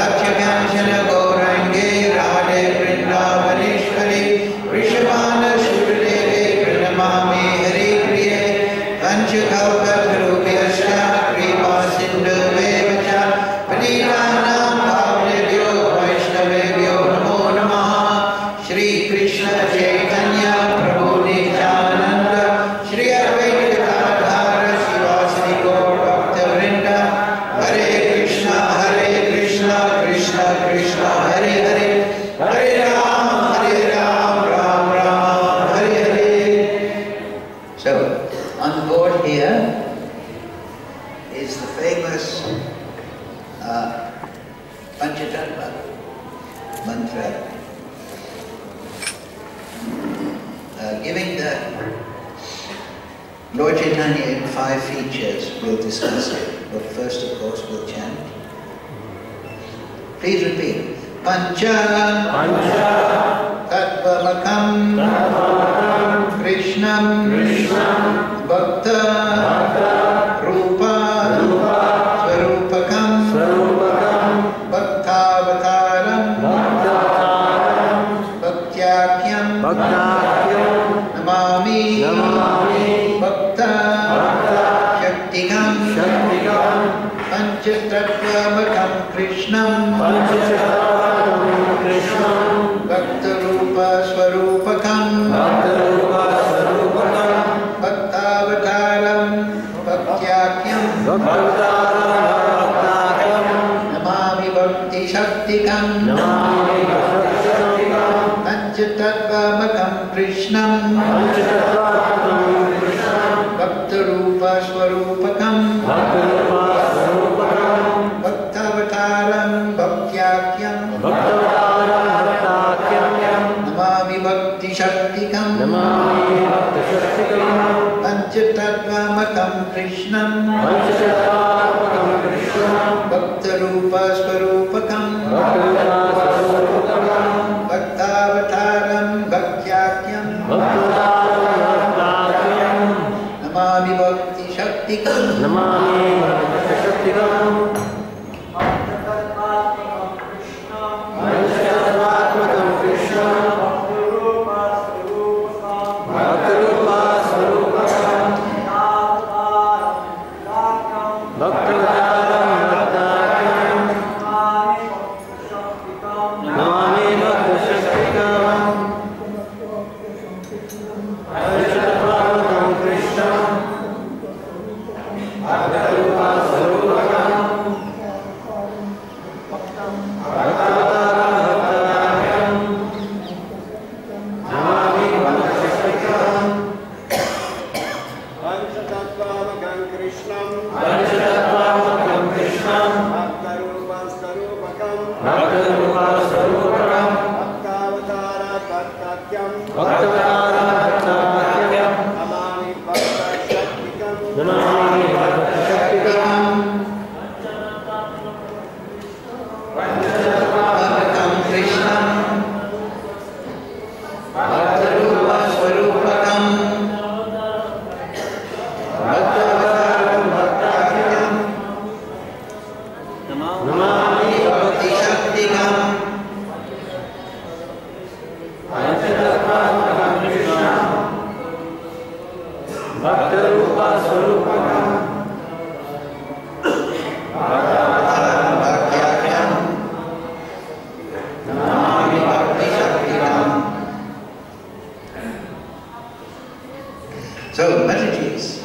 Satyakancana Gaurange Radhe Vrindavaneshwari Vrishabhana Sudadeve Pranamami Hari Priye Panchakalpatarubhyasya Kripa Sindhuvevacha Panitanam Bhavnebhyo Vaishnavebhyo Namo Namaha Shri Krishna Chaitanya Prabhu Nityananda Shri Advaita Gadadhara Sivasadi Gaur Bhakta Vrinda Hare Krishna Krishna Krishna Hare Hare Hare Ram Ram Ram Hare Hare. So on board here is the famous Panchatattva mantra, giving the Lord Chaitanya in 5 features. We'll discuss it, but first of course we'll chant. Please repeat. Pancha Tattvamakam Krishnam Bhakta Rupa Swarupakam Bhaktavataram Bhaktyakhyam Namami Bhakta Shaktikam Panchatattvamakam Krishnam Bhakta Rupa Swarupakam Bhaktavataram Bhaktyakhyam Namami Bhakti Shaktikam Panchatattvamakam Krishnam Bhakta Rupa Swarupakam Bhaktavataram Bhaktyakhyam Namami Bhakti Shaktikam Panchatattvamakam Krishnam Bhakta Rupa Swarupakam Bhaktavataram Bhaktyakhyam Namami Bhakti Shaktikam So, messages.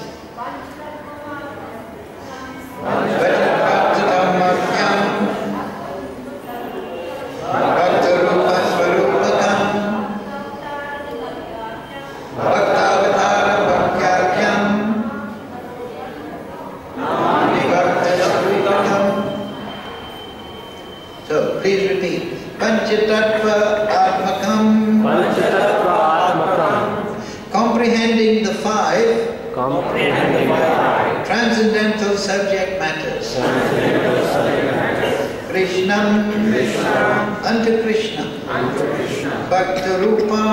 So, please repeat. Panchatattva Atmakam. Comprehending the five transcendental subject matters. Krishnam, unto Krishna, Bhakta Rupa,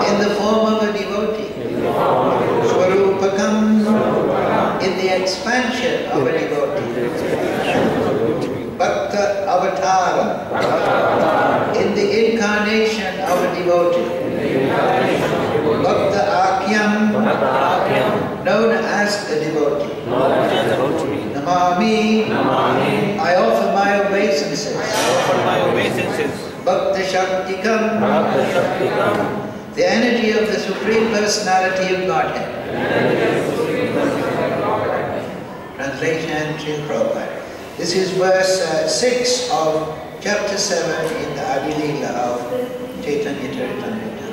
in the form of a devotee, Swarupakam, in the expansion of a devotee, Bhakta Bhakta Avataram, in the incarnation of a devotee. Bhakta Akyam, known as a devotee. Namami, I offer my obeisances. Bhakta Shaktikam, the energy of the Supreme Personality of Godhead. Translation and Srila Prabhupada. This is verse 6 of chapter 7 in the Adi Leela of Chaitanya Charitamrita.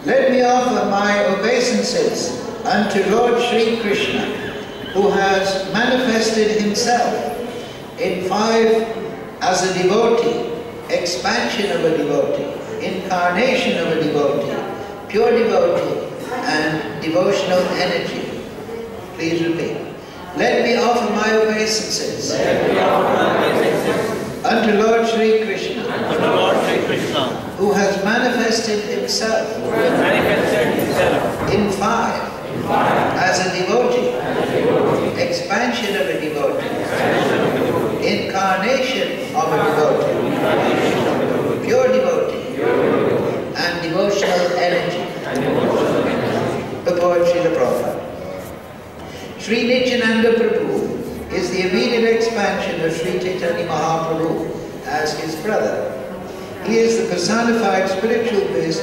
Let me offer my obeisances unto Lord Sri Krishna, who has manifested himself in 5 as a devotee, expansion of a devotee, incarnation of a devotee, pure devotee, and devotional energy. Please repeat. Let me offer my obeisances unto Lord Sri Krishna, who has manifested himself in 5 as a devotee, expansion of a devotee, incarnation of a devotee, pure devotee, and devotional energy. Purport Srila Prabhupada. Sri Nityananda Prabhu is the immediate expansion of Sri Chaitanya Mahaprabhu as his brother. He is the personified spiritual bliss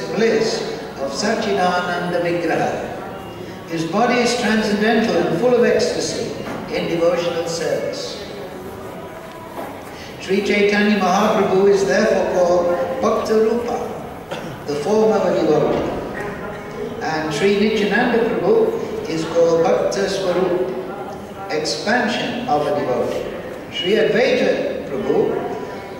of Satchidananda Vigraha. His body is transcendental and full of ecstasy in devotional service. Sri Chaitanya Mahaprabhu is therefore called Bhakta Rupa, the form of a devotee. And Sri Nityananda Prabhu is called Bhakta Swarup, expansion of a devotee. Sri Advaita Prabhu,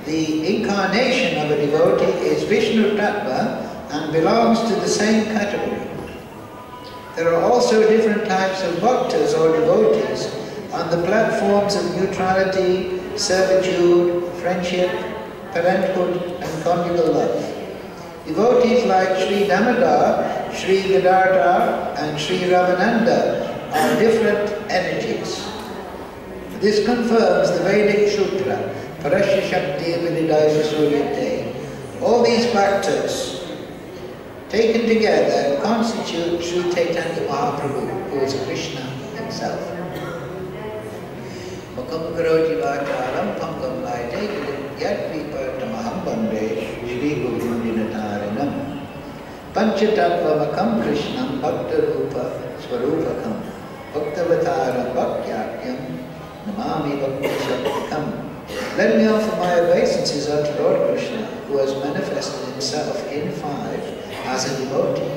the incarnation of a devotee, is Vishnu Tattva and belongs to the same category. There are also different types of bhaktas or devotees on the platforms of neutrality, servitude, friendship, parenthood, and conjugal love. Devotees like Sri Damodar, Sri Gadadhar, and Sri Ramananda are different energies. This confirms the Vedic Sutra, Parasya Shakti Vididaya Suryate. All these bhaktas taken together constitute Sri Chaitanya Mahaprabhu, who is Krishna himself. Makam karoti vacharam pangam laite yat vipartamaham bande Shri Govindinataranam Panchatattva makam Krishnam Bhakta Rupa Swarupakam Bhaktavatara Bhakyakyam Namami Bhakta Shaktikam. Let me offer my obeisances unto Lord Krishna, who has manifested himself in 5 as a devotee,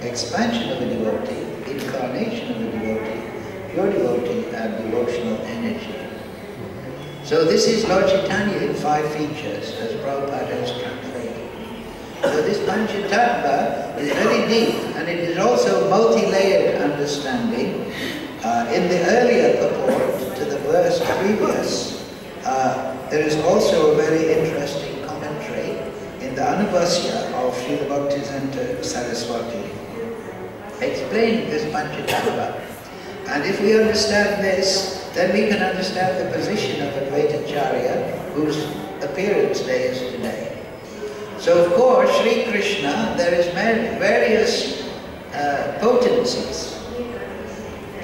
expansion of a devotee, incarnation of a devotee, pure devotee, and devotional energy. So this is Lord Chaitanya in 5 features, as Prabhupada has translated. So this Panchatattva is very deep, and it is also multi-layered understanding. In the earlier purport to the verse previous, there is also a very interesting commentary in the Anubhasya of Srila Bhaktisiddhanta Saraswati, explaining this Panchatattva. And if we understand this, then we can understand the position of Advaita Acharya, whose appearance day is today. So of course, Sri Krishna, there is various potencies.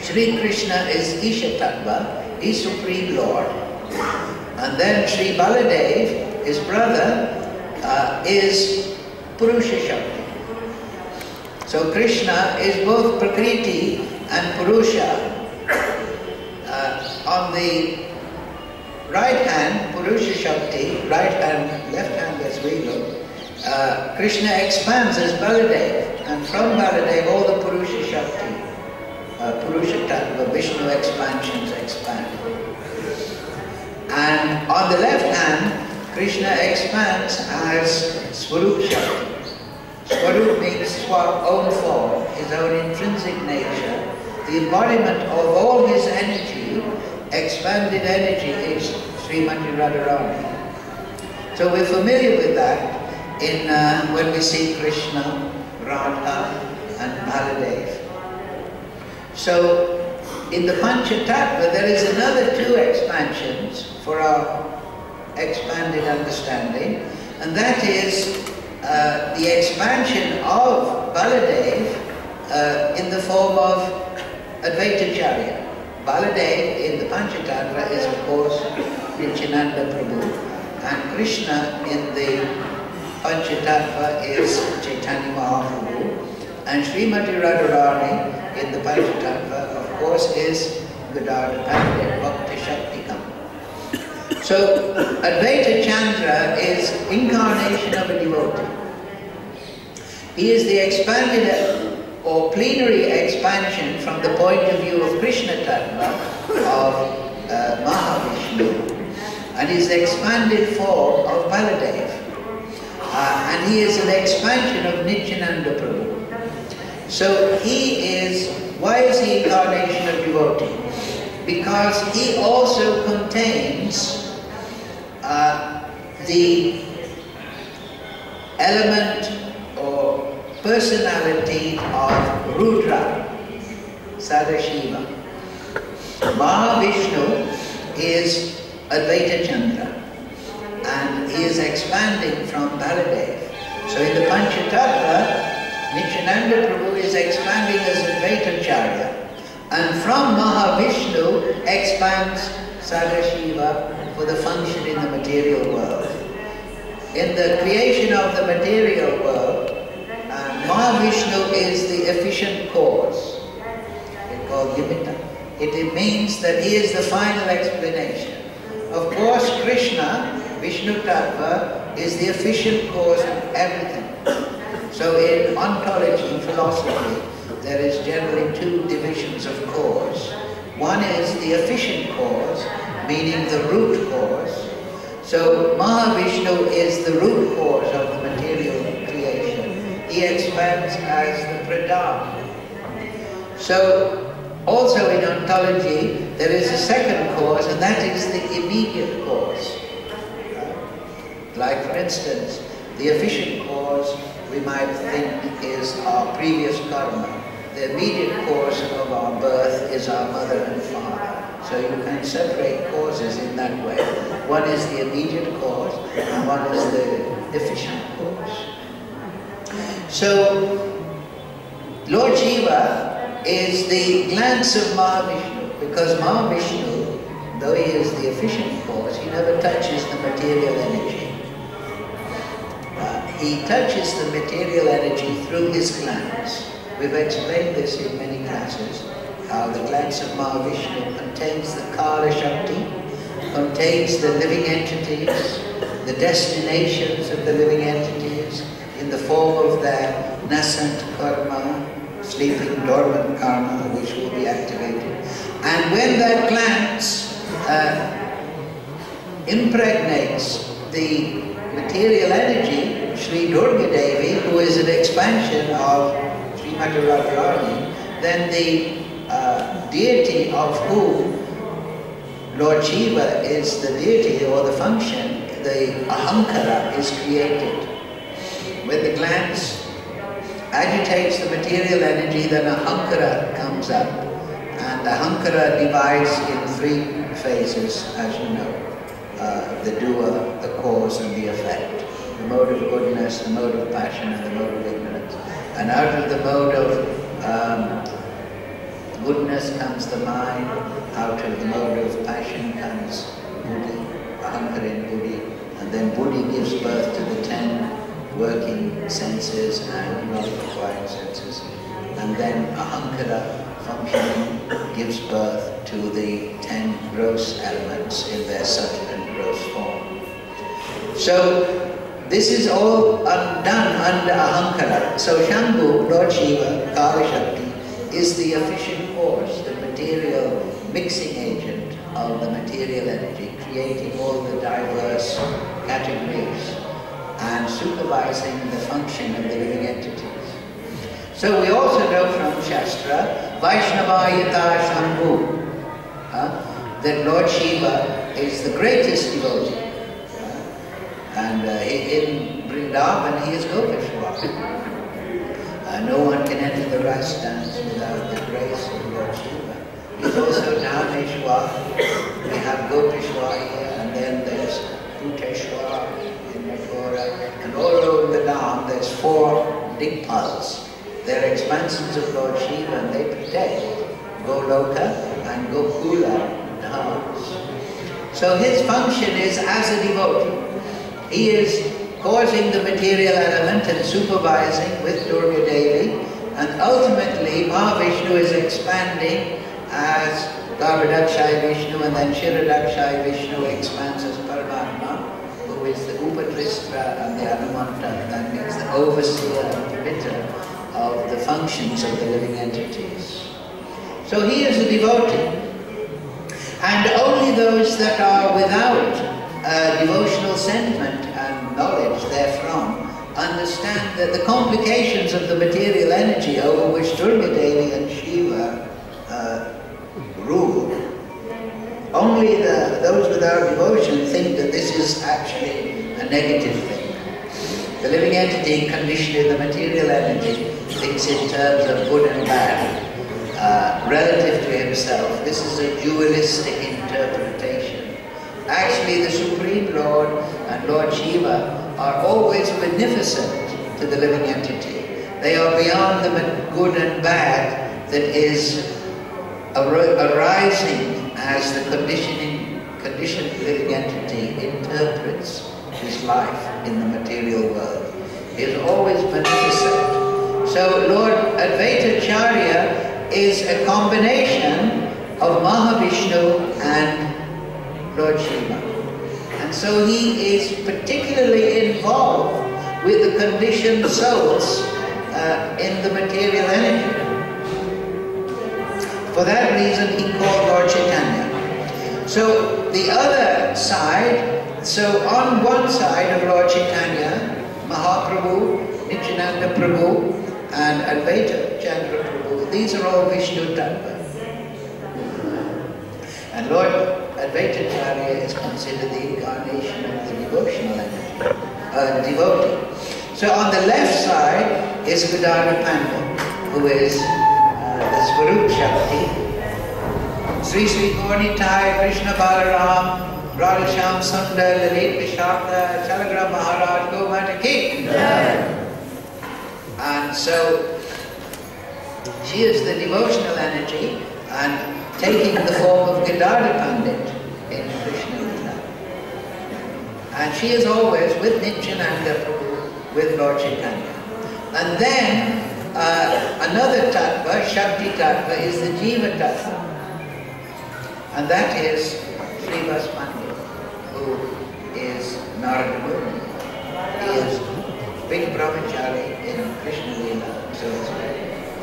Sri Krishna is Isha Tattva, He's Supreme Lord. And then Sri Baladev, his brother, is Purusha Shakti. So Krishna is both Prakriti and Purusha. On the right hand, Purusha Shakti, right hand, left hand as we look, Krishna expands as Baladev, and from Baladev all the Purusha Shakti, Purusha Tattva, Vishnu expansions expand. And on the left hand, Krishna expands as Swarup Shakti. Swarup means own form, his own intrinsic nature. The embodiment of all his energy, expanded energy, is Srimati Radharani. So we're familiar with that in when we see Krishna, Radha, and Baladev. So in the Panchatattva there is another two expansions for our expanded understanding, and that is the expansion of Baladev in the form of Advaita Acharya. Baladev in the Panchatattva is of course Nityananda Prabhu, and Krishna in the Panchatattva is Chaitanya Mahaprabhu, and Srimati Radharani in the Panchatattva of course is Gadadhar Pandit, Bhakti Shaktikam. So Advaita Chandra is incarnation of a devotee. He is the expanded or plenary expansion from the point of view of Krishna Tattva of Mahavishnu, and is the expanded form of Baladev. And he is an expansion of Nityananda Prabhu. So he is, why is he incarnation of devotee? Because he also contains the element or personality of Rudra, Sadashiva. Mahavishnu is Advaita Chandra, and he is expanding from Baladev. So in the Panchatattva, Nityananda Prabhu is expanding as Advaita Acharya, and from Mahavishnu expands Sadashiva for the function in the material world. In the creation of the material world, Mahavishnu is the efficient cause. It's called Nimitta. It means that he is the final explanation. Of course, Krishna, Vishnu Tattva, is the efficient cause of everything. So in ontology, philosophy, there is generally two divisions of cause. One is the efficient cause, meaning the root cause. So Mahavishnu is the root cause of the material creation. He expands as the pradhan. So also in ontology, there is a second cause, and that is the immediate cause. Like for instance, the efficient cause we might think is our previous karma. The immediate cause of our birth is our mother and father. So you can separate causes in that way. One is the immediate cause, and one is the efficient cause. So Lord Shiva is the glance of Mahavishnu, because Mahavishnu, though he is the efficient cause, he never touches the material energy. He touches the material energy through his glance. We've explained this in many classes, how the glance of Mahavishnu contains the Kala Shakti, contains the living entities, the destinations of the living entities in the form of their nascent karma, sleeping dormant karma, which will be activated. And when that glance impregnates the material energy, Sri Durga Devi, who is an expansion of Srimati Radharani, then the deity of whom Lord Shiva is the deity or the function, the ahankara is created. When the glance agitates the material energy, then ahankara comes up, and ahankara divides in three phases, as you know. The doer, the cause, and the effect. The mode of goodness, the mode of passion, and the mode of ignorance. And out of the mode of goodness comes the mind, out of the mode of passion comes buddhi, ahankara and buddhi, and then buddhi gives birth to the 10 working senses and non-acquired senses, and then ahankara functioning gives birth to the 10 gross elements in their subtle and gross form. So this is all done under ahankara. So Shambhu, Lord Shiva, Kala Shakti, is the efficient cause, the material mixing agent of the material energy, creating all the diverse categories and supervising the function of the living entities. So we also know from Shastra, Vaishnavayata Shambhu, that Lord Shiva is the greatest devotee. And in Vrindavan, he is Gopeshwar. No one can enter the Ras dance without the grace of Lord Shiva. He's also Dhameshwar. We have Gopeshwar here, and then there's Bhuteshwar in Mathura. And all over the Dham there's 4 Digpals. They're expansions of Lord Shiva, and they protect Goloka and Gokula Dhams. So his function is as a devotee. He is causing the material element and supervising with Durga Devi, and ultimately Mahavishnu is expanding as Garbhodakshaya Vishnu, and then Kshirodakshaya Vishnu expands as Paramatma, who is the Upadristra and the Anumanta, that means the overseer and permitter of the functions of the living entities. So he is a devotee, and only those that are without devotional sentiment and knowledge therefrom understand that the complications of the material energy over which Durga Devi and Shiva rule. Only those without devotion think that this is actually a negative thing. The living entity conditioned in the material energy thinks in terms of good and bad, relative to himself. This is a dualistic interpretation. Actually, the Supreme Lord and Lord Shiva are always beneficent to the living entity. They are beyond the good and bad that is arising as the conditioned living entity interprets his life in the material world. He is always beneficent. So Lord Advaita Acharya is a combination of Mahavishnu and Lord Shiva. And so he is particularly involved with the conditioned souls in the material energy. For that reason he called Lord Chaitanya. So the other side, so on one side of Lord Chaitanya, Mahaprabhu, Nityananda Prabhu and Advaita Chandra Prabhu, these are all Vishnu Tattva. And Lord Advaita Acharya is considered the incarnation of the devotional energy, devotee. So on the left side is Gadadhar Pandit, who is the Swarup Shakti. Sri Sri Gaurnitai, Krishna Balaram, Radhasham Sundar, Lalit Vishakta, Chalagram Maharaj, Gomata Ki. And so she is the devotional energy and taking the form of Gadadhar Pandit in Krishna Lila. And she is always with Nityananda Prabhu, with Lord Chaitanya. And then another tattva, Shakti tattva, is the Jiva tattva. And that is Srivas Pandit, who is Narada Muni. He is big brahmachari in Krishna Lila. So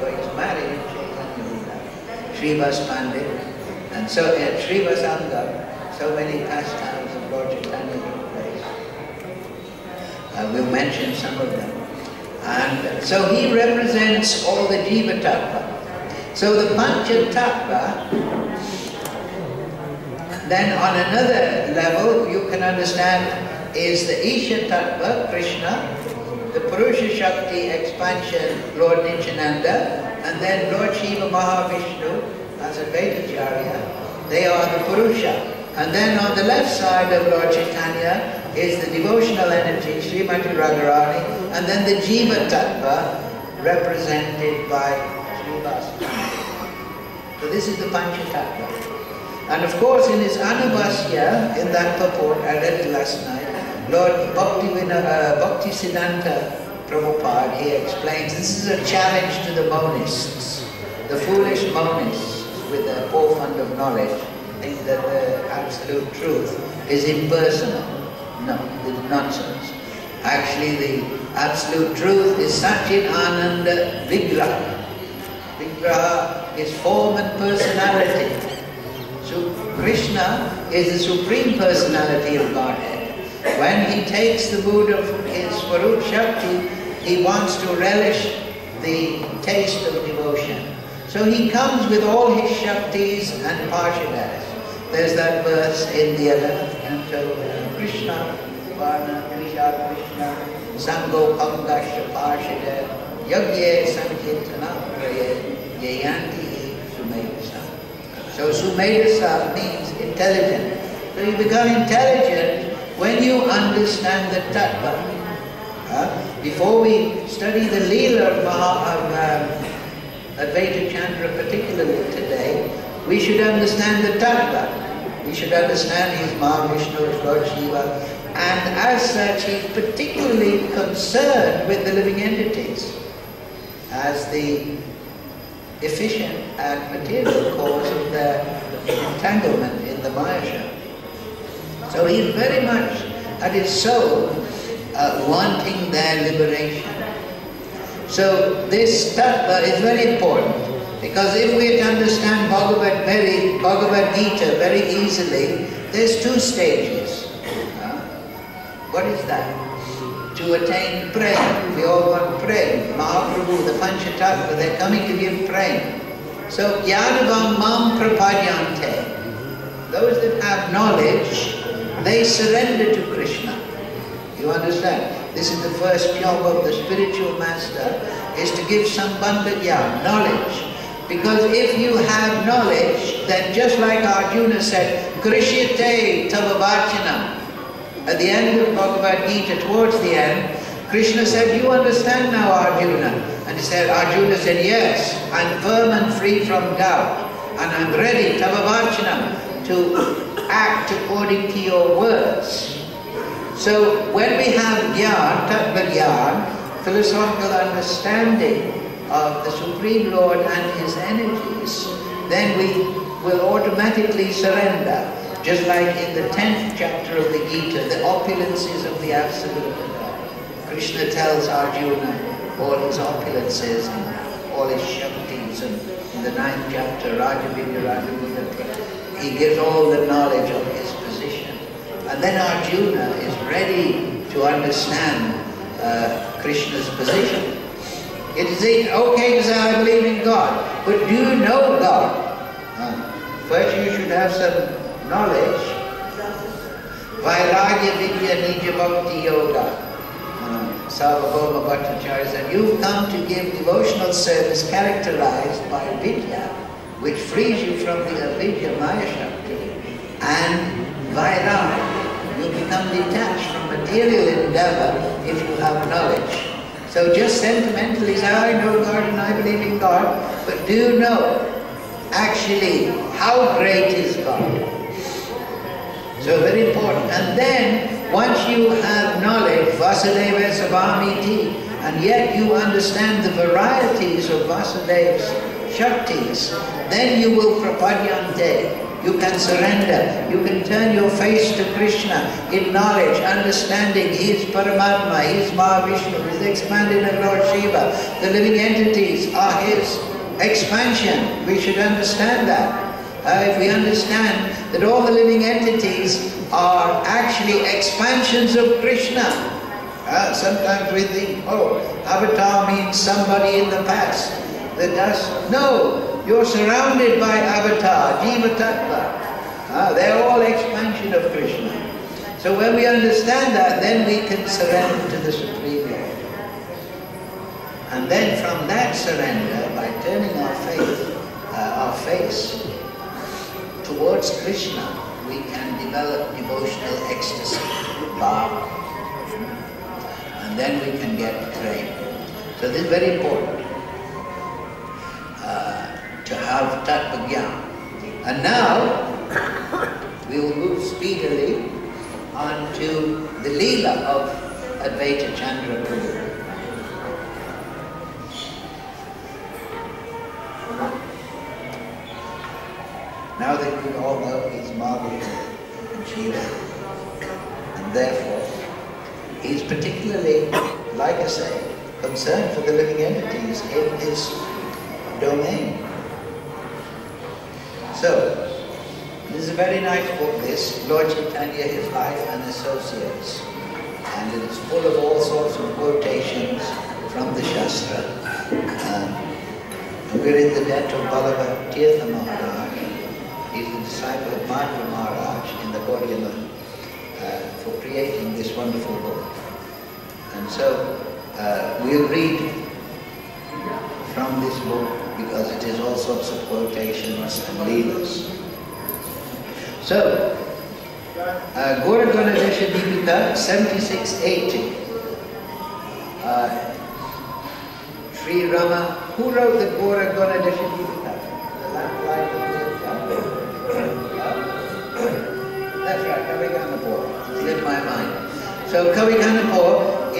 he's married in Chaitanya Lila. Srivas Pandit. And so at Srivas Anga, so many pastimes of Lord Chaitanya took place. We'll mention some of them. And so he represents all the Jiva Tattva. So the Pancha Tattva, then on another level you can understand is the Isha Tattva, Krishna, the Purusha Shakti expansion, Lord Nityananda, and then Lord Shiva Mahavishnu as Advaita Acharya. They are the Purusha. And then on the left side of Lord Chaitanya is the devotional energy, Srimati Radharani, and then the Jiva Tattva represented by Srivas. So this is the Pancha Tattva. And of course in his Anubhasya, in that purport I read it last night, Lord Bhaktisiddhanta Prabhupada, he explains this is a challenge to the monists, the foolish monists with a forefront of knowledge, think that the absolute truth is impersonal. No, it's nonsense. Actually, the absolute truth is Satchit Ananda Vigraha. Vigraha is form and personality. So Krishna is the supreme personality of Godhead. When he takes the mood of his Swarup Shakti, he wants to relish the taste of devotion. So he comes with all his Shaktis and Parshadas. There's that verse in the 11th canto, Krishna, Varna, Krishna, Krishna, Sango Pangasha Parshada, Yagye Sankirtana Praye, Yayanti Sumeksa. So Sumedasa means intelligent. So you become intelligent when you understand the tattva. Before we study the Leela of Advaita Chandra particularly today, we should understand the tattva. We should understand he is Mahavishnu, his Lord Shiva, and as such he is particularly concerned with the living entities as the efficient and material cause of their entanglement in the Maya. So he is very much at his soul wanting their liberation. So this tattva is very important, because if we understand Bhagavad Gita very easily, there's two stages. What is that? To attain prema. We all want prema. Mahaprabhu, the Panchatattva, they're coming to give prema. So Jnanavam Mam Prapadyante. Those that have knowledge, they surrender to Krishna. You understand? This is the first job of the spiritual master, is to give Sambandha Jnana, knowledge. Because if you have knowledge, then just like Arjuna said, Krishyate Tavavachanam. At the end of Bhagavad Gita, towards the end, Krishna said, you understand now, Arjuna? And he said, Arjuna said, yes, I'm firm and free from doubt. And I'm ready, Tavavachanam, to act according to your words. So when we have Jnana, Tattva Jnana, philosophical understanding of the Supreme Lord and His energies, then we will automatically surrender. Just like in the 10th chapter of the Gita, the opulences of the Absolute. Krishna tells Arjuna all his opulences and all his Shaktis, and in the 9th chapter, Rajavidya, he gives all the knowledge of his position. And then Arjuna is ready to understand Krishna's position. It is okay to say, I believe in God, but do you know God? First you should have some knowledge. Vairagya Vidya Nija Bhakti Yoga. Sarvabhauma Bhattacharya said, you've come to give devotional service characterized by Vidya, which frees you from the Avidya Maya Shakti, and Vairagya. You become detached from material endeavor if you have knowledge. So just sentimentally say, I know God and I believe in God, but do you know actually how great is God? So very important. And then once you have knowledge, Vasudeva Savamiti, and yet you understand the varieties of Vasudeva's Shaktis, then you will prapadyante. You can surrender. You can turn your face to Krishna in knowledge, understanding He is Paramatma, He is Mahavishnu, He is the expanded Lord Shiva. The living entities are His expansion. We should understand that. If we understand that all the living entities are actually expansions of Krishna. Sometimes we think, oh, avatar means somebody in the past that does. No. You're surrounded by avatar, Jiva Tattva. They're all expansion of Krishna. So when we understand that, then we can surrender to the Supreme Lord. And then from that surrender, by turning our face towards Krishna, we can develop devotional ecstasy, bhava. And then we can get trained. So this is very important. To have Tattva Jnana. And now we will move speedily on to the Leela of Advaita Chandra Prabhu. Now that we all know he's Mahavishnu and Shiva, and therefore he's particularly, like I say, concerned for the living entities in his domain. So, this is a very nice book, this, Lord Chaitanya, His Life and Associates. And it is full of all sorts of quotations from the Shastra. And we're in the debt of Ballabha Tirtha Maharaj. He's the disciple of Madhva Maharaj in the Gaudiya for creating this wonderful book. And so, we'll read from this book, because it is all sorts of quotations and leelas. So, Gauragana Deshadipika 7680. Sri Rama, who wrote the Gauragana Deshadipika? The lamplight of the That's right, Kaviganapur. It's in my mind. So Kaviganapur,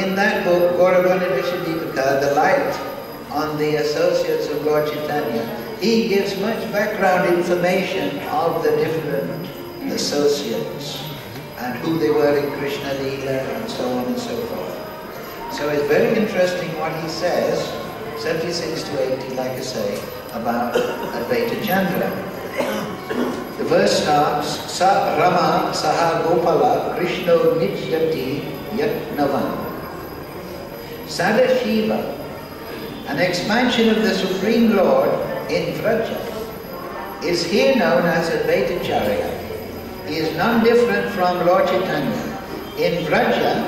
in that book, Gauragana Deshadipika, the light on the associates of Lord Chaitanya, he gives much background information of the different associates and who they were in Krishna Leela and so on and so forth. So it's very interesting what he says, 76 to 80, like I say, about Advaita Chandra. The verse starts, Sa Rama Saha Gopala Krishno Nityati Yatnavan. Sadashiva, an expansion of the Supreme Lord in Vraja, is here known as Advaita Acharya. He is none different from Lord Chaitanya. In Vraja,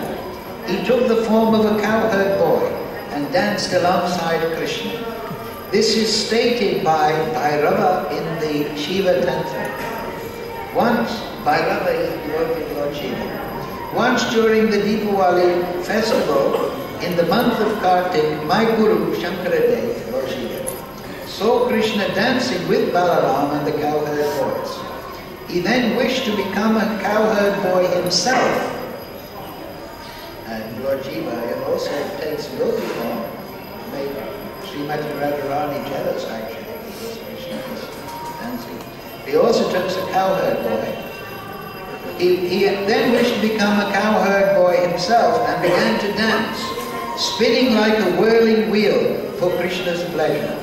he took the form of a cowherd boy and danced alongside Krishna. This is stated by Bhairava in the Shiva Tantra. Once, Bhairava is devoted Lord Shiva. Once during the Deepavali festival, in the month of Kartik, my Guru, Shankaradev, Lord Shiva, saw Krishna dancing with Balaram and the cowherd boys. He then wished to become a cowherd boy himself. And Lord Shiva also takes yogi form to make Srimati Radharani jealous, actually, because Krishna is dancing. He also took a cowherd boy. He then wished to become a cowherd boy himself and began to dance, spinning like a whirling wheel for Krishna's pleasure.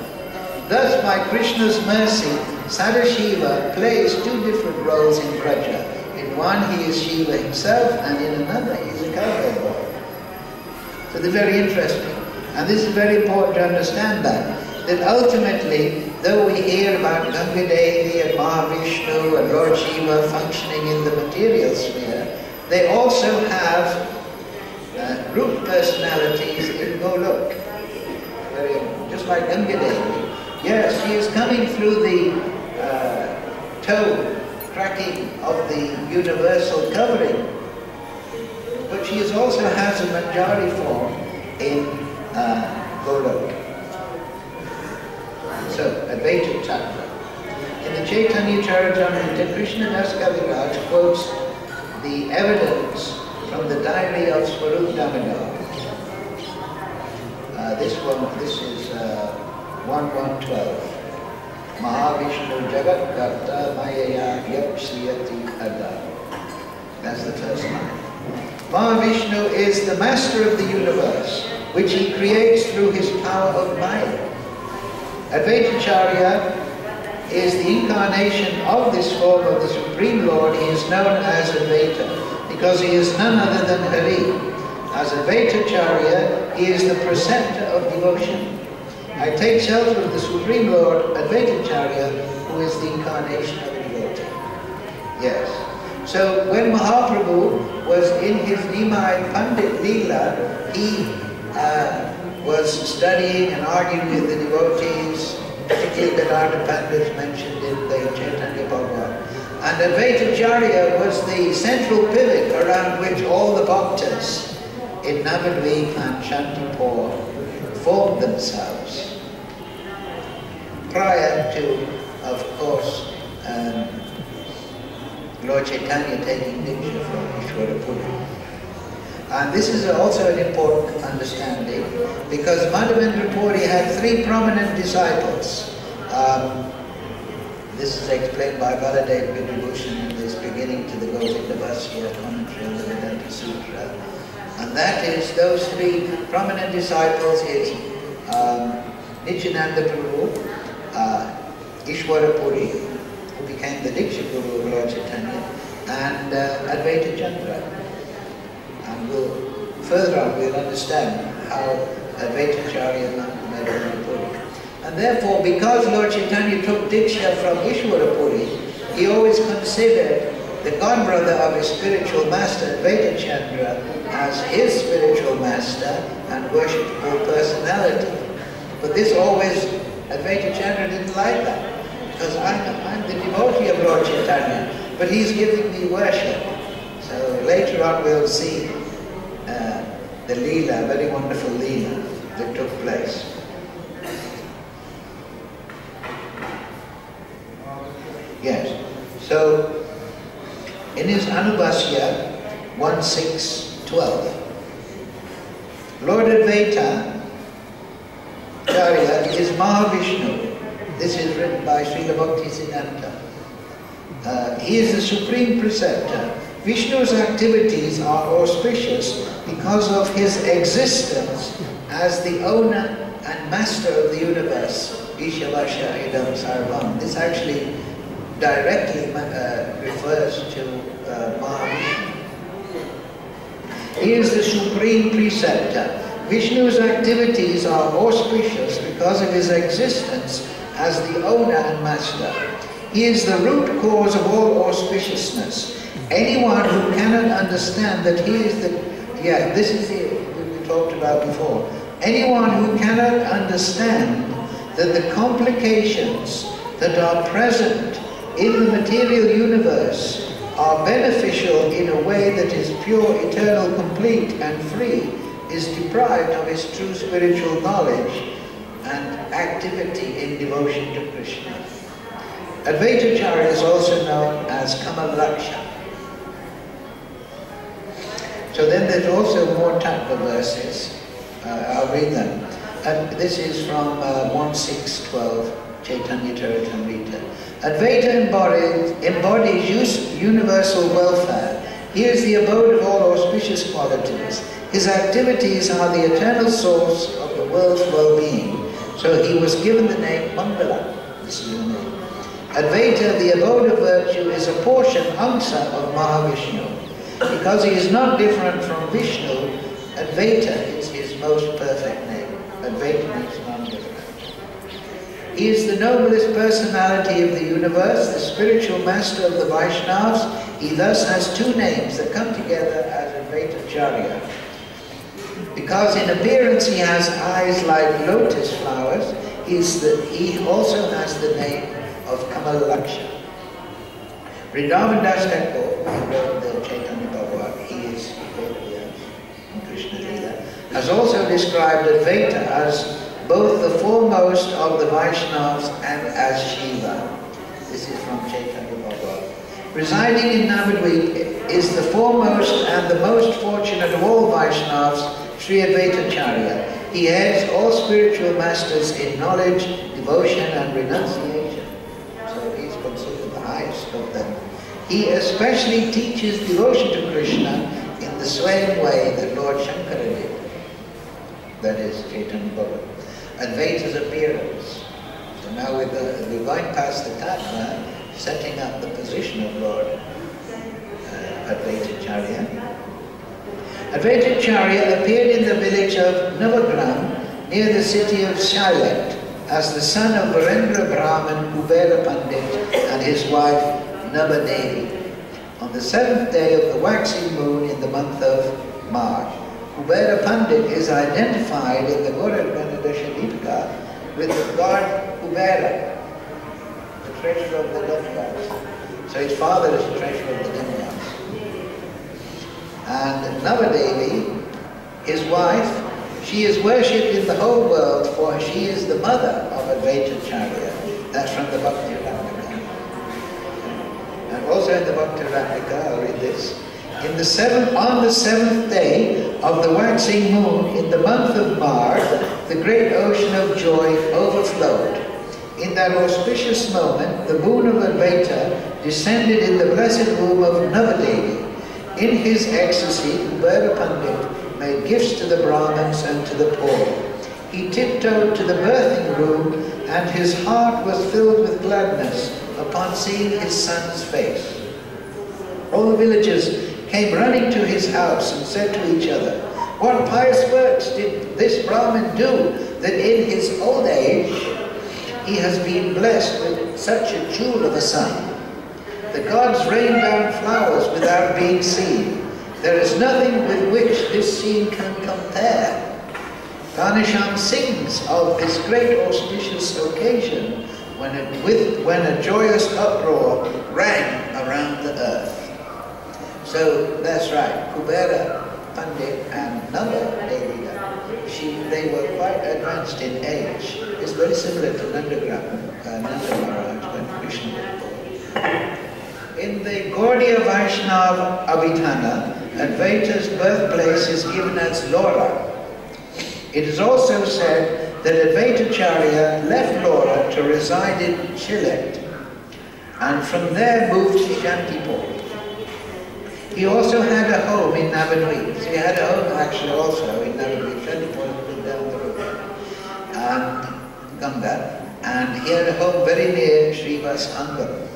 Thus, by Krishna's mercy, Sadashiva plays two different roles in Vraja. In one, he is Shiva himself, and in another, he is a cowherd boy. So they're very interesting. And this is very important to understand that ultimately, though we hear about Ganga Devi and Mahavishnu and Lord Shiva functioning in the material sphere, they also have root personalities in Golok. Just like Ganga Devi. Yes, she is coming through the toe cracking of the universal covering, but she also has a Manjari form in Golok. So, Advaita Chandra. In the Chaitanya Charitamrita, Krishna Das Kaviraj quotes the evidence from the diary of Swarup Damodar. This is 1112. Mahavishnu Jagat Karta Mayaya Yapsiyati Ada. That's the first line. Mahavishnu is the master of the universe, which he creates through his power of Maya. Advaita Acharya is the incarnation of this form of the Supreme Lord. He is known as Advaita because he is none other than Hari. As Advaita Acharya, he is the preceptor of devotion. I take shelter of the Supreme Lord, Advaita Acharya, who is the incarnation of a devotee. Yes. So when Mahaprabhu was in his Nimai Pandit Leela, he was studying and arguing with the devotees, particularly the Radha Pandits mentioned in the Chaitanya Bhagavan. And Advaita Acharya was the central pivot around which all the bhaktas in Navadvip and Shantipur formed themselves. Prior to, of course, Lord Chaitanya taking Diksha from Ishwara Puri. And this is also an important understanding because Madhavendra Puri had three prominent disciples. This is explained by Baladev Vidyabhushan in this beginning to the Govinda Vasya commentary on the Vedanta Sutra. And that is, those three prominent disciples is Nityananda Prabhu, Ishwara Puri, who became the Diksha Guru of Lord Chaitanya, and Advaita Chandra. And further on we'll understand how Advaita Acharya met Madhavendra Puri. And therefore, because Lord Chaitanya took Diksha from Ishwara Puri, he always considered the godbrother of his spiritual master, Advaita Chandra, as his spiritual master and worshipful personality. But this always Advaita Acharya didn't like that, because I'm the devotee of Lord Chaitanya, but he's giving me worship. So later on we'll see the Leela, very wonderful Leela that took place. Yes, so in his Anubhashya 1.6.12, Lord Advaita Acharya is Mahavishnu. This is written by Srila Bhaktisiddhanta. He is the supreme preceptor. Vishnu's activities are auspicious because of his existence as the owner and master of the universe. Ishavasha idam sarvam. This actually directly refers to Mahavishnu. He is the supreme preceptor. Vishnu's activities are auspicious because of his existence as the owner and master. He is the root cause of all auspiciousness. Anyone who cannot understand that he is the... Yeah, this is it we talked about before. Anyone who cannot understand that the complications that are present in the material universe are beneficial in a way that is pure, eternal, complete and free is deprived of his true spiritual knowledge and activity in devotion to Krishna. Advaita Acharya is also known as Kamalaksha. So then there's also more tattva verses. I'll read them. And this is from 1.6.12, Chaitanya Charitamrita. Advaita embodies universal welfare. He is the abode of all auspicious qualities. His activities are the eternal source of the world's well-being. So he was given the name Mangala. This is the name. Advaita, the abode of virtue, is a portion, angsa, of Mahavishnu. Because he is not different from Vishnu, Advaita is his most perfect name. Advaita means non-different. He is the noblest personality of the universe, the spiritual master of the Vaishnavas. He thus has two names that come together as Advaita Acharya. Because in appearance he has eyes like lotus flowers, he also has the name of Kamalaksha. Vrindavan Das Thakur, who wrote the Chaitanya Bhagavat, he is in Krishna Leela, has also described Advaita as both the foremost of the Vaishnavas and as Shiva. This is from Chaitanya Bhagavat. Residing in Navadvip is the foremost and the most fortunate of all Vaishnavas, Sri Advaita Acharya. He heads all spiritual masters in knowledge, devotion and renunciation. So he is considered the highest of them. He especially teaches devotion to Krishna in the same way that Lord Shankara did. That is Chaitanya Bhagavat. Advaita's appearance. So now we're going past the tattva, setting up the position of Lord Advaita Acharya. Advaita Acharya appeared in the village of Navagram near the city of Shailet as the son of Virendra Brahman Kubera Pandit and his wife Navadevi on the 7th day of the waxing moon in the month of March. Kubera Pandit is identified in the Gauranga with the god Kubera, the treasurer of the demigods. So his father is the treasurer of the demigods. And Navadevi, his wife, she is worshipped in the whole world for she is the mother of Advaita Acharya. That's from the Bhakti Ramika. And also in the Bhakti Ramika, I'll read this. On the 7th day of the waxing moon in the month of March, the great ocean of joy overflowed. In that auspicious moment, the moon of Advaita descended in the blessed womb of Navadevi. In his ecstasy, Kubera Pandit made gifts to the Brahmins and to the poor. He tiptoed to the birthing room, and his heart was filled with gladness upon seeing his son's face. All the villagers came running to his house and said to each other, "What pious works did this Brahmin do that in his old age he has been blessed with such a jewel of a son? The gods rain down flowers without being seen. There is nothing with which this scene can compare." Kanisham sings of this great auspicious occasion when a joyous uproar rang around the earth. So that's right, Kubera Pandit and Nanda Devida, they were quite advanced in age. It's very similar to Nanda Maharaj when Krishna was born. In the Gaudiya Vaishnava Abhidhana, Advaita's birthplace is given as Laura. It is also said that Advaita Acharya left Laura to reside in Chilet, and from there moved to Shantipur. He also had a home in Navadvip. So he had a home actually also in Navadvip. Shantipur was down the road, Ganga, and he had a home very near Srivas Angam.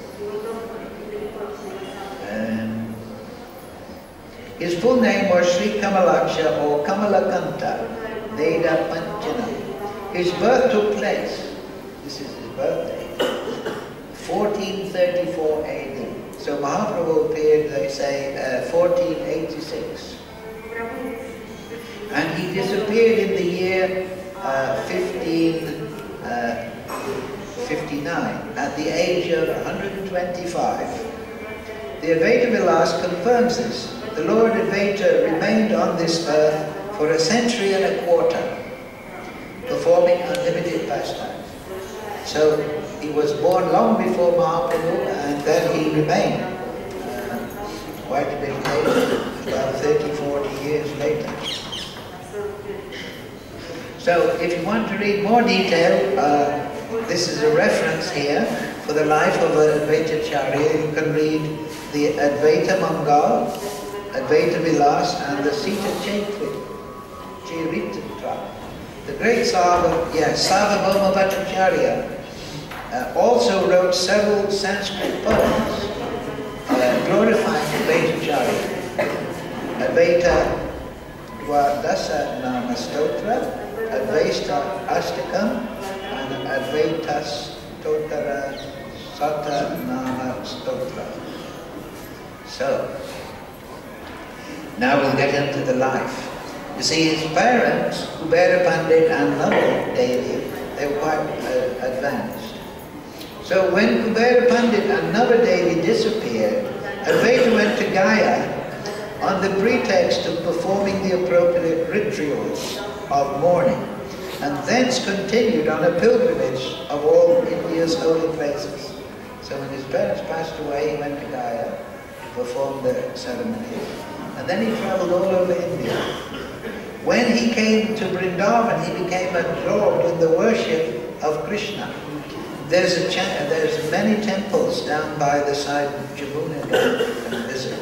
His full name was Sri Kamalaksha or Kamalakanta Veda Panchana. His birth took place, this is his birthday, 1434 AD. So Mahaprabhu appeared, they say, 1486. And he disappeared in the year 1559 at the age of 125. The Advaita Vilas confirms this. The Lord Advaita remained on this earth for a century and a quarter, performing unlimited pastimes. So he was born long before Mahaprabhu, and then he remained quite a bit later, about 30-40 years later. So if you want to read more detail, this is a reference here for the life of Advaita Acharya. You can read the Advaita Mangal, Advaita Vilas, and the Sita Charitra. The great Sarvabhauma Bhattacharya also wrote several Sanskrit poems glorifying Advaita Acharya. Advaita Dvadasa Nama Stotra, Advaita Astakam, and Advaita Stotara Sata Nama Stotra. So, now we'll get into the life. You see, his parents, Kubera Pandit and Nanda Devi, they were quite advanced. So when Kubera Pandit and Nanda Devi disappeared, Advaita went to Gaya on the pretext of performing the appropriate rituals of mourning, and thence continued on a pilgrimage of all India's holy places. So when his parents passed away, he went to Gaya to perform the ceremonies, and then he traveled all over India. When he came to Vrindavan, he became absorbed in the worship of Krishna. There's many temples down by the side of Jamuna you can visit,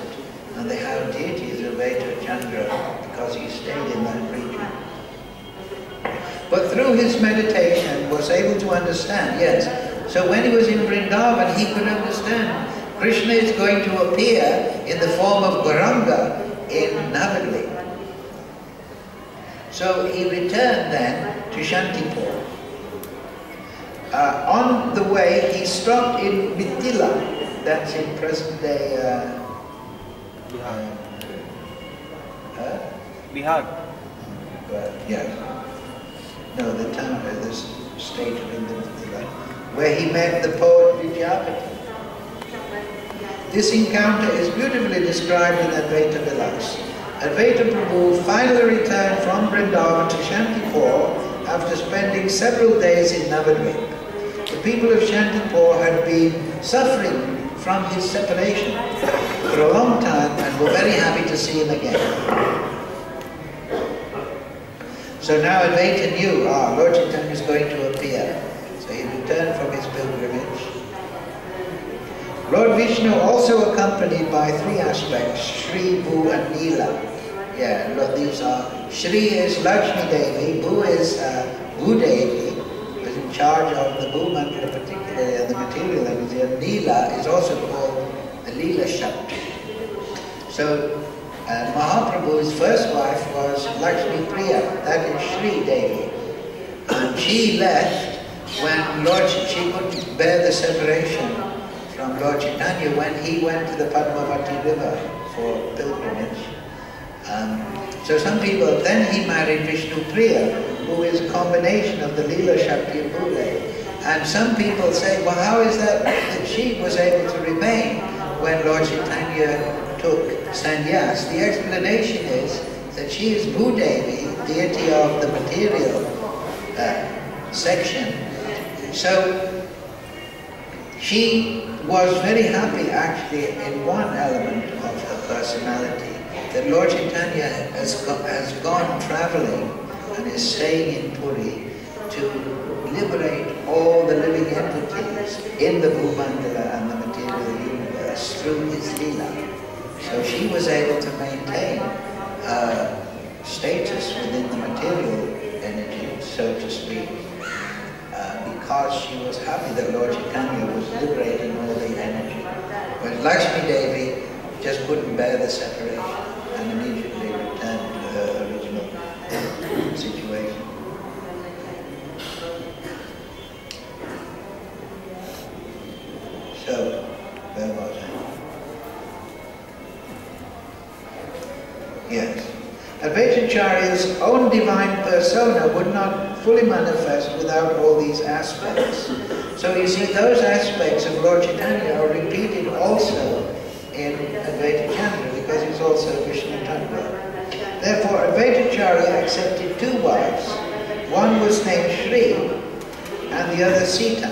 and they have deities of Advaita Chandra because he stayed in that region. But through his meditation was able to understand, yes. So when he was in Vrindavan, he could understand Krishna is going to appear in the form of Gauranga in Navadvip. So he returned then to Shantipur. On the way, he stopped in Mithila, that's in present-day Bihar. Yes. No, the town, the state of Mithila, where he met the poet Vidyapati. This encounter is beautifully described in Advaita Vilas. Advaita Prabhu finally returned from Vrindavan to Shantipur after spending several days in Navadvip. The people of Shantipur had been suffering from his separation for a long time and were very happy to see him again. So now Advaita knew, Lord Chaitanya is going to appear. So he returned from his pilgrimage. Lord Vishnu also accompanied by three aspects, Shri, Bhu and Leela. Yeah, these are, Shri is Lakshmi Devi, Bhu is Bhu Devi, who is in charge of the Bhu Mantra, particularly in the material language, and Leela is also called the Leela Shakti. So Mahaprabhu's first wife was Lakshmi Priya, that is Shri Devi. And she left when she couldn't bear the separation from Lord Chaitanya when he went to the Padmavati river for pilgrimage. So some people, then he married Vishnu Priya, who who is a combination of the Leela Shakti and Bhule. And some people say, well, how is that she was able to remain when Lord Chaitanya took sannyas? The explanation is that she is Bhudevi, deity of the material section. So she was very happy actually in one element of her personality, that Lord Chaitanya has gone traveling and is staying in Puri to liberate all the living entities in the Bhumandala and the material universe through his Leela. So she was able to maintain her status within the material energy, so to speak, because she was happy that Lord Chaitanya was liberating all the energy. But Lakshmi Devi just couldn't bear the separation and immediately returned to her original situation. So, where was I? Yes. Advaitacharya's own divine persona would not fully manifest without all these aspects. So you see, those aspects of Lord Chaitanya are repeated also in Advaita Chandra, because he's also Vishnu Tattva. Therefore, Advaitacharya accepted two wives. One was named Shri and the other Sita.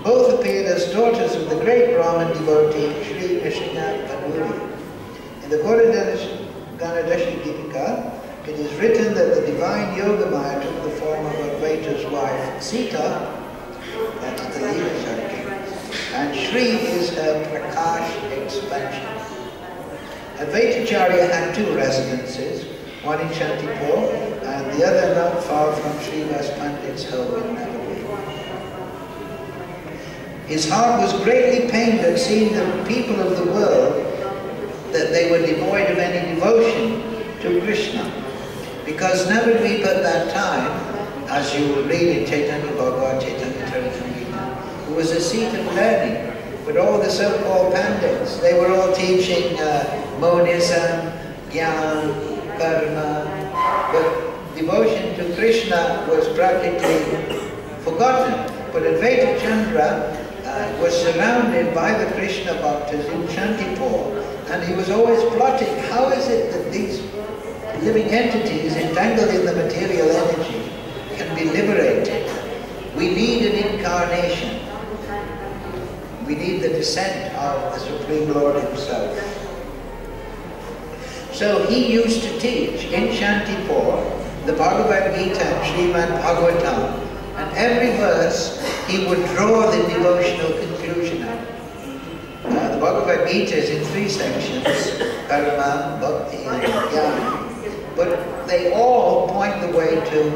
Both appeared as daughters of the great Brahmin devotee Shri Nrsimha Paduri. In the Ganadashi Deepika, it is written that the divine Yogamaya took the form of Advaita's wife Sita, that is the Leela Shakti, and Shri is her Prakash expansion. Advaitacharya had two residences, one in Shantipur and the other not far from Srivas Pandit's home in Navadvip. His heart was greatly pained at seeing the people of the world that they were devoid of any devotion to Krishna. Because Navadvip at that time, as you will read in Chaitanya Bhagavad, Chaitanya Charitamrita, it was a seat of learning. But all the so-called pandits, they were all teaching monism, jnana, karma, but devotion to Krishna was practically forgotten. But Advaita Chandra was surrounded by the Krishna bhaktas in Shantipur, and he was always plotting, how is it that these living entities entangled in the material energy can be liberated? We need an incarnation. We need the descent of the Supreme Lord himself. So he used to teach in Shantipur the Bhagavad Gita and Srimad Bhagavatam, and every verse he would draw the devotional conclusion out. The Bhagavad Gita is in three sections, karma, bhakti and jnana, but they all point the way to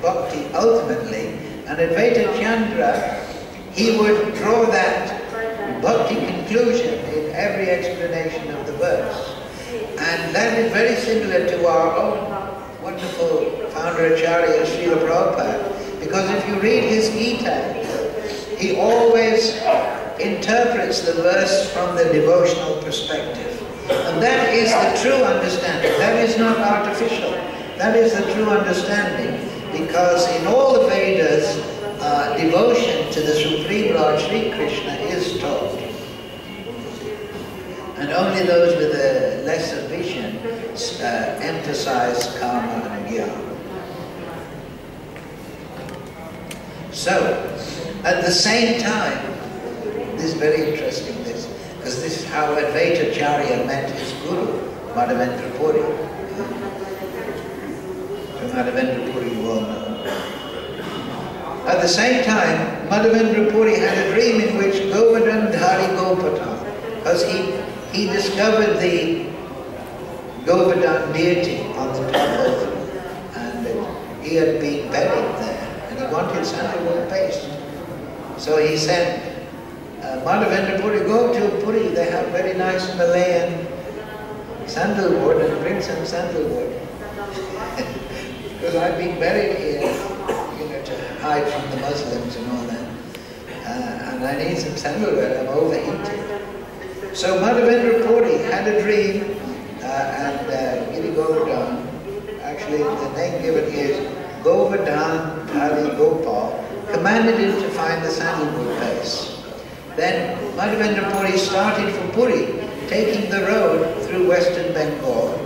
bhakti ultimately, and Advaita Chandra, he would draw that bhakti conclusion in every explanation of the verse. And that is very similar to our own wonderful founder Acharya, Srila Prabhupada, because if you read his Gita, he always interprets the verse from the devotional perspective. And that is the true understanding. That is not artificial. That is the true understanding, because in all the Vedas, devotion to the Supreme Lord Sri Krishna is taught. And only those with a lesser vision emphasize karma and jnana. So, at the same time, this is very interesting, because this is how Advaitacharya met his guru, Madhavendra Puri. So Madhavendra Puri you all know. At the same time, Madhavendra Puri had a dream in which Govardhan Dhari Gopata, because he discovered the Govardhan deity on the top of, and he had been buried there, and he wanted sandalwood paste. So he sent Madhavendra Puri, go to Puri, they have very nice Malayan sandalwood, and bring some sandalwood. Because I've been buried here, to hide from the Muslims and all that. And I need some sandalwood, I'm overheated. So Madhavendra Puri had a dream, and Giri Govardhan actually the name given here is Govardhan Hari Gopal, commanded him to find the sandalwood place. Then Madhavendra Puri started for Puri, taking the road through western Bengal.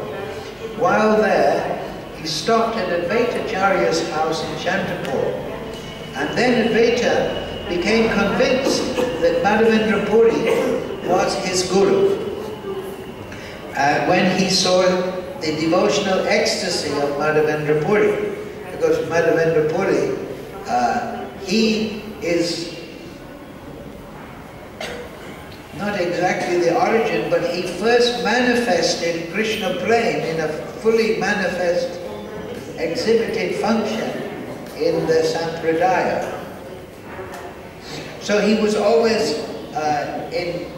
While there, he stopped at Advaita Acharya's house in Chantapur. And then Advaita became convinced that Madhavendra Puri was his guru. When he saw the devotional ecstasy of Madhavendra Puri, because Madhavendra Puri, he is not exactly the origin, but he first manifested Krishna Prem in a fully manifest, exhibited function in the Sampradaya. So he was always in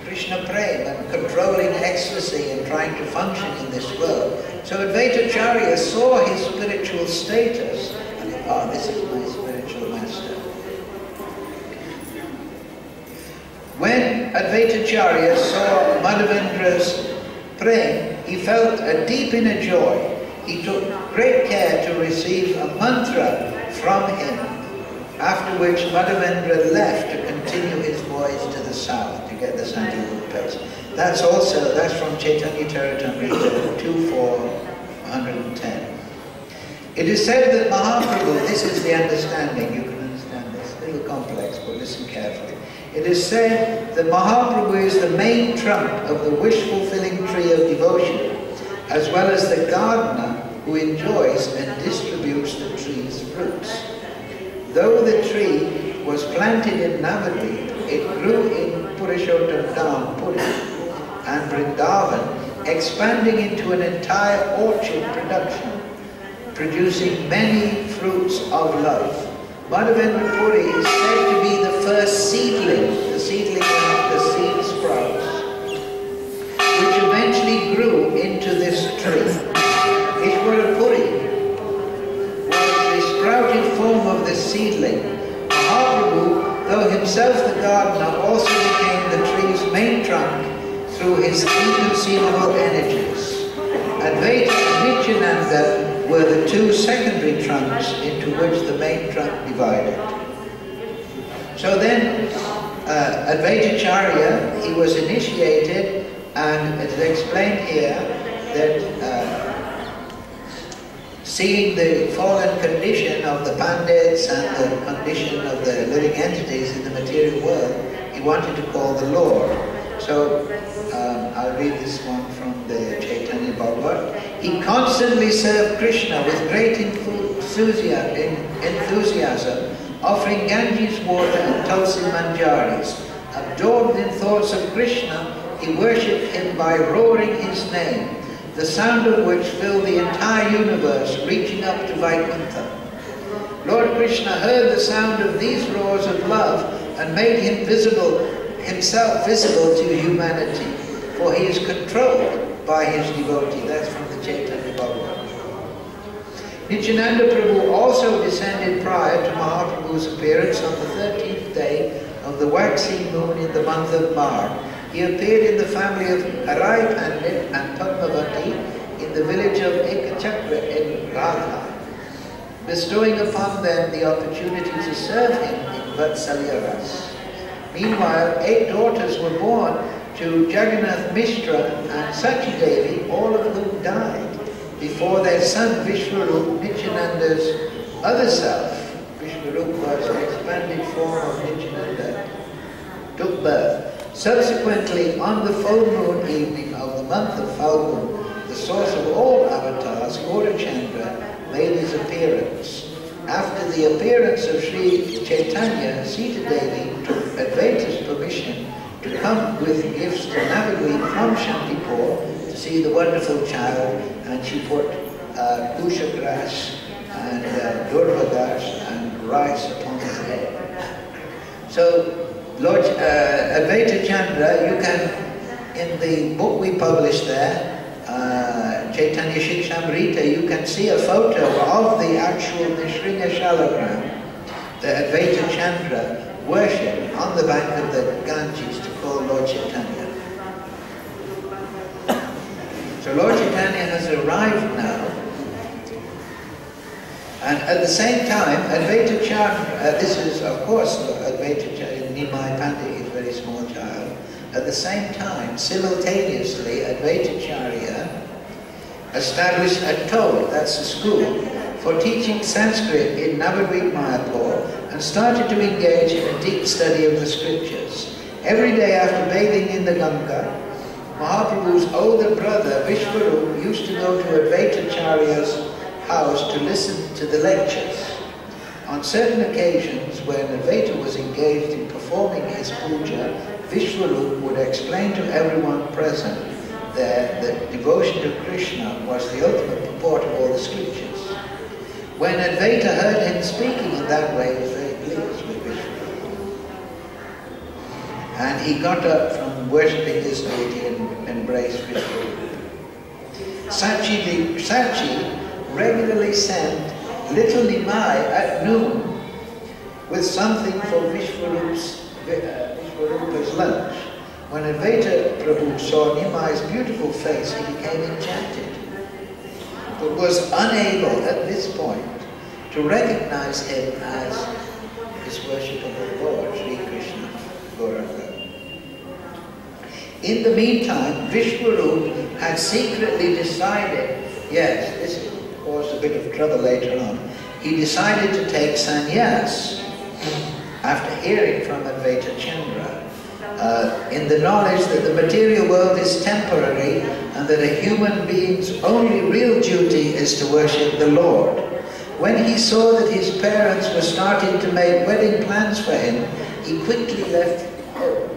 Krishna Prem and controlling ecstasy and trying to function in this world. So Advaita Acharya saw his spiritual status and thought, this is my spiritual master. When Advaita Acharya saw Madhavendra's Prem, he felt a deep inner joy. He took great care to receive a mantra from him, after which Madhavendra left to continue his voyage to the south to get the sandalwood place. That's from Chaitanya Charitamrita 2.4.110. It is said that Mahaprabhu, this is the understanding, you can understand this, a little complex, but listen carefully. It is said that Mahaprabhu is the main trunk of the wish-fulfilling tree of devotion, as well as the gardener who enjoys and distributes the tree's fruits. Though the tree was planted in Navadvip, it grew in Purushottam Dham, Puri, and Vrindavan, expanding into an entire orchard production, producing many fruits of love. Madhavendra Puri is said to be the first seedling, the seedling of the seed sprouts, which eventually grew into this tree. Ishvara Puri was the sprouted form of the seedling. Mahaprabhu, though himself the gardener, also became the tree's main trunk through his inconceivable energies. Advaita and Nityananda were the two secondary trunks into which the main trunk divided. So then, Advaita Acharya, he was initiated, and it is explained here that seeing the fallen condition of the Pandits and the condition of the living entities in the material world, he wanted to call the Lord. So, I'll read this one from the Chaitanya Bhagavat. He constantly served Krishna with great enthusiasm, offering Ganges water and Tulsi Manjaris. Absorbed in thoughts of Krishna, he worshipped him by roaring his name, the sound of which filled the entire universe, reaching up to Vaikuntha. Lord Krishna heard the sound of these roars of love and made himself visible to humanity, for he is controlled by his devotee. That's from the Chaitanya Bhagavat. Nityananda Prabhu also descended prior to Mahaprabhu's appearance on the 13th day of the waxing moon in the month of Mar. He appeared in the family of Harai Pandit and Padmavati in the village of Ekachakra in Radha, bestowing upon them the opportunity to serve him in Vatsalya Ras. Meanwhile, 8 daughters were born to Jagannath Mishra and Sachi Devi, all of whom died before their son Vishwarup, Nityananda's other self. Vishwarup was an expanded form of Nityananda, took birth. Subsequently, on the full moon evening of the month of Falgun, the source of all avatars, Gaurachandra, made his appearance. After the appearance of Sri Chaitanya, Sita Devi took Advaita's permission to come with gifts to Navadvip from Shantipur to see the wonderful child, and she put kusha grass and durva grass and rice upon his head. So Lord Advaita Chandra, you can, in the book we published there, Chaitanya Shikshamrita, you can see a photo of the actual Nishringa Shalagram, the Advaita Chandra worship on the bank of the Ganges to call Lord Chaitanya. So Lord Chaitanya has arrived now And at the same time, Advaita Chandra, this is of course Advaita Chandra, Nimai Pandit is a very small child. At the same time, simultaneously, Advaita Acharya established a toll, that's a school, for teaching Sanskrit in Navadvip Mayapur and started to engage in a deep study of the scriptures. Every day after bathing in the Ganga, Mahaprabhu's older brother Vishwarup used to go to Advaita Acharya's house to listen to the lectures. On certain occasions when Advaita was engaged in performing his puja, Vishwarup would explain to everyone present that devotion to Krishna was the ultimate purport of all the scriptures. When Advaita heard him speaking in that way, he was very pleased with Vishwarup. And he got up from worshipping his deity and embraced Vishwarup. Sachi regularly sent little Nimai at noon with something for Vishwarupa's lunch. When Advaita Prabhu saw Nimai's beautiful face, he became enchanted, but was unable at this point to recognize him as his worshipable Lord, Sri Krishna Gauranga. In the meantime, Vishwarup had secretly decided, yes, this caused a bit of trouble later on, he decided to take sannyas after hearing from Advaita Chandra, in the knowledge that the material world is temporary and that a human being's only real duty is to worship the Lord. When he saw that his parents were starting to make wedding plans for him, he quickly left home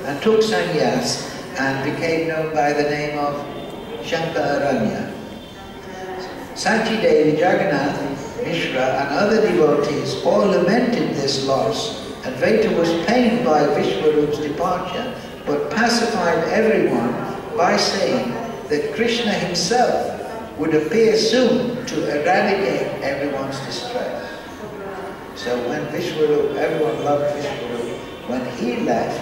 and took sannyas and became known by the name of Shankararanya. Sachi Devi, Jagannath, Mishra and other devotees all lamented this loss. Advaita was pained by Vishwarup's departure, but pacified everyone by saying that Krishna himself would appear soon to eradicate everyone's distress. So when Vishwarup, everyone loved Vishwarup, when he left,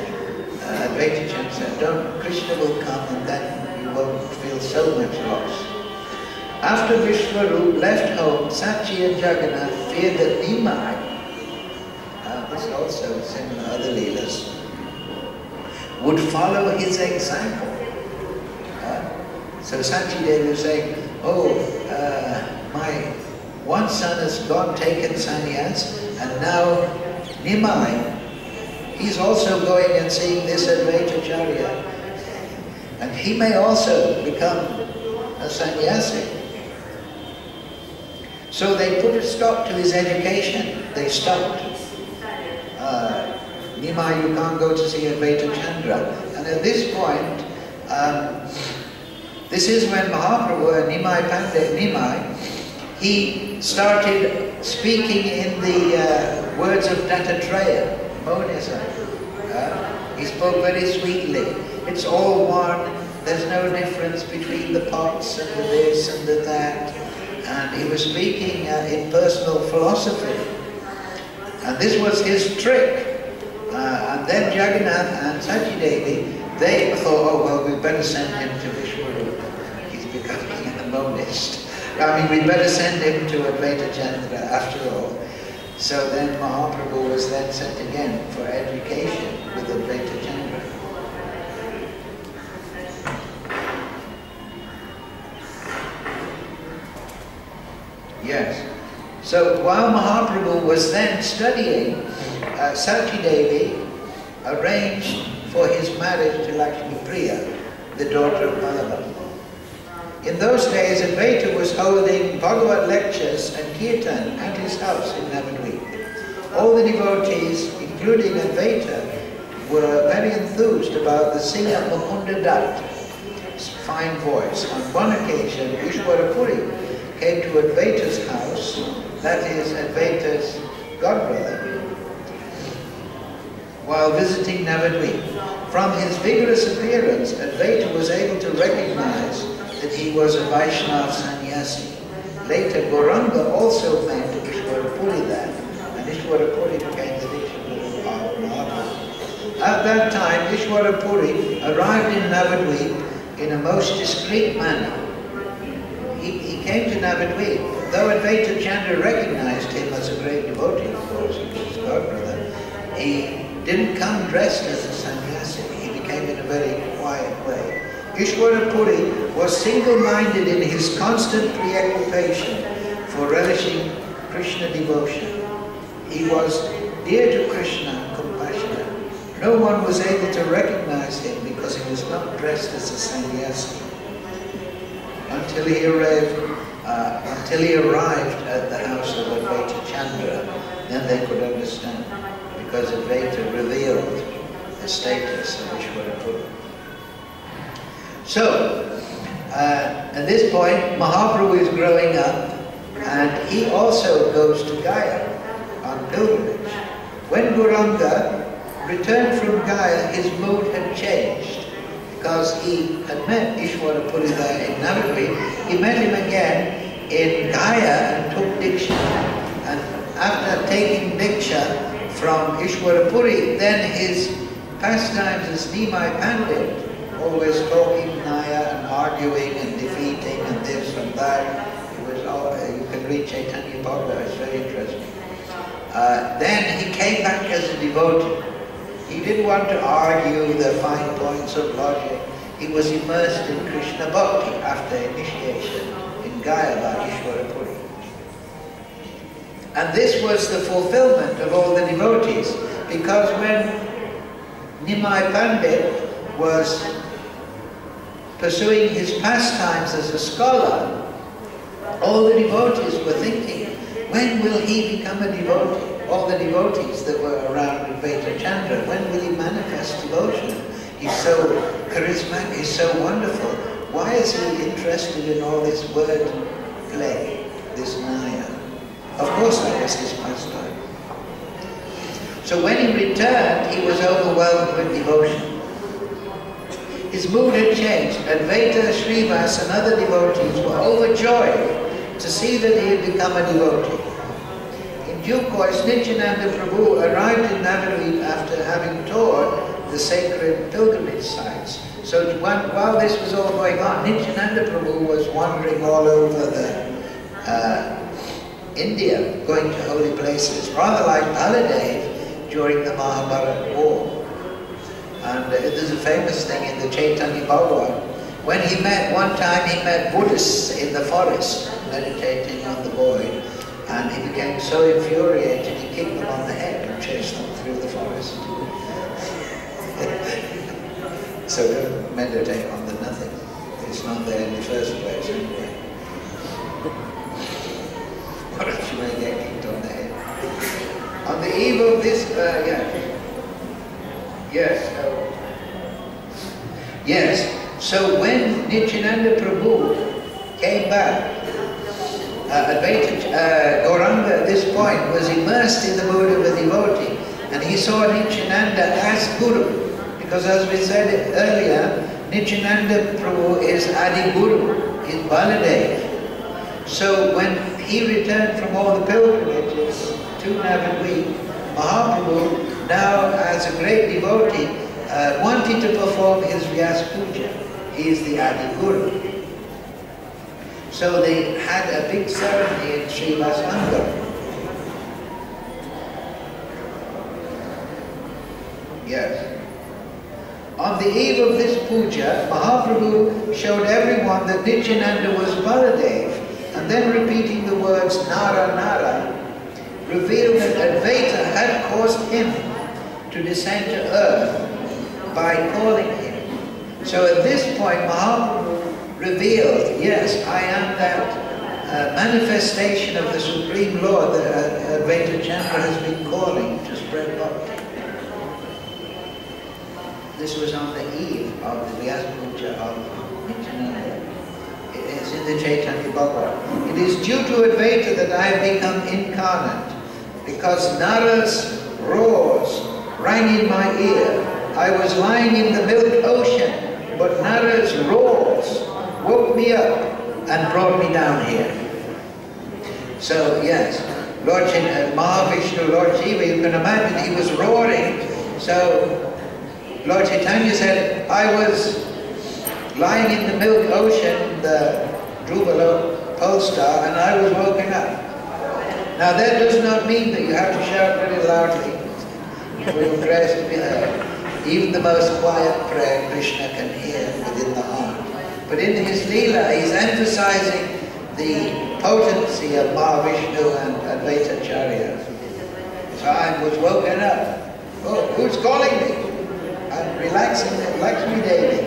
Advaita Chandra said, Krishna will come and then you won't feel so much loss. After Vishwarup left home, Sachi and Jagannath feared that Nimai, this also similar other leelas, would follow his example. So Sachi Devi was saying, my one son has gone taken sannyas, and now Nimai, he's also going and seeing this Advaita Acharya, and he may also become a sannyasi. So they put a stop to his education. They stopped. Nimai, you can't go to see Advaita Chandra. And at this point, this is when Mahaprabhu and Nimai Pandit, he started speaking in the words of Dattatreya, Monism. He spoke very sweetly. It's all one. There's no difference between the pots and the this and the that. And he was speaking in personal philosophy. And this was his trick. And then Jagannath and Sachi Devi, they thought, we better send him to Vishwarup. He's becoming a monist. We better send him to Advaita Chandra after all. So then Mahaprabhu was then sent again for education with Advaita Chandra. Yes. So while Mahaprabhu was then studying, Sachi Devi arranged for his marriage to Lakshmi Priya, the daughter of Malava. In those days, Advaita was holding Bhagavat lectures and kirtan at his house in Navadvip. All the devotees, including Advaita, were very enthused about the singer Mukunda Dutt's fine voice. On one occasion, Ishwara Puri came to Advaita's house, that is Advaita's godbrother, while visiting Navadvip. From his vigorous appearance, Advaita was able to recognize that he was a Vaishnava sannyasi. Later, Gauranga also met Ishwara Puri that, and Ishwara Puri became the Dikshaguru of Mahaprabhu. At that time, Ishwara Puri arrived in Navadvip in a most discreet manner. He came to Navadvip though Advaita Chandra recognized him as a great devotee, of course, he was his godbrother, he didn't come dressed as a sannyasi. He became in a very quiet way. Ishwara Puri was single-minded in his constant preoccupation for relishing Krishna devotion. He was dear to Krishna and compassionate. No one was able to recognize him because he was not dressed as a sannyasi. Until he arrived at the house of Advaita Chandra, then they could understand, because Advaita revealed the status of Ishwara Puri. So, at this point, Mahaprabhu is growing up, and he also goes to Gaya on pilgrimage. When Gauranga returned from Gaya, his mood had changed, because he had met Ishwara Puri there in Navadvip. He met him again in Gaya and took Diksha. And after taking Diksha from Ishwara Puri, then his pastimes as Nimai Pandit, always talking Naya and arguing and defeating and this and that. It was all, you can read Chaitanya Bhagavad, it's very interesting. Then he came back as a devotee. He didn't want to argue the fine points of logic. He was immersed in Krishna Bhakti after initiation in Gaya by Ishwara Puri. And this was the fulfillment of all the devotees, because when Nimai Pandit was pursuing his pastimes as a scholar, all the devotees were thinking, when will he become a devotee? All the devotees that were around Advaita Chandra, when will he manifest devotion? He's so charismatic, he's so wonderful. Why is he interested in all this word play, this Naya? Of course that was his pastime. So when he returned, he was overwhelmed with devotion. His mood had changed. Advaita, Srivas and other devotees were overjoyed to see that he had become a devotee. In due course, Nityananda Prabhu arrived in Navadvip after having toured the sacred pilgrimage sites. So while this was all going on, Nityananda Prabhu was wandering all over India, going to holy places, rather like Baladev during the Mahabharata war. And there's a famous thing in the Chaitanya Bhagavad. When he met, one time he met Buddhists in the forest, meditating on the void. And he became so infuriated, he kicked them on the head and chased them through the forest. So don't meditate on the nothing. It's not there in the first place anyway. Or else you may get kicked on the head. On the eve of this, Yes, so when Nityananda Prabhu came back, Gauranga at this point was immersed in the mood of a devotee, and he saw Nityananda as Guru, because as we said earlier, Nityananda Prabhu is Adi Guru, is Baladev. So when he returned from all the pilgrimages to Navadvip, Mahaprabhu, now as a great devotee, wanted to perform his Vyas Puja. He is the Adi Guru. So they had a big ceremony in Srivas Angam. Yes. On the eve of this puja, Mahaprabhu showed everyone that Nityananda was Baladev, and then repeating the words Nara Nara, revealed that Advaita had caused him to descend to earth by calling him. So at this point, Mahaprabhu revealed, yes, I am that manifestation of the Supreme Lord that Advaita Chandra has been calling to spread bhakti. This was on the eve of the Vyas Puja of Nityananda. It is in the Chaitanya Bhagavad. It is due to Advaita that I have become incarnate, because Nara's roars rang in my ear. I was lying in the milk ocean, but Nara's roars woke me up and brought me down here. So yes, Lord Mahavishnu, Lord Shiva, you can imagine he was roaring. So Lord Chaitanya said, I was lying in the milk ocean, the Dhruva pole star and I was woken up. Now that does not mean that you have to shout very loudly for your prayers to be heard. Even the most quiet prayer Krishna can hear within the heart. But in his Leela, he's emphasizing the potency of Mahavishnu and Advaita Acharya. So I was woken up. Oh, who's calling me? I'm relaxing, Lakshmi Devi.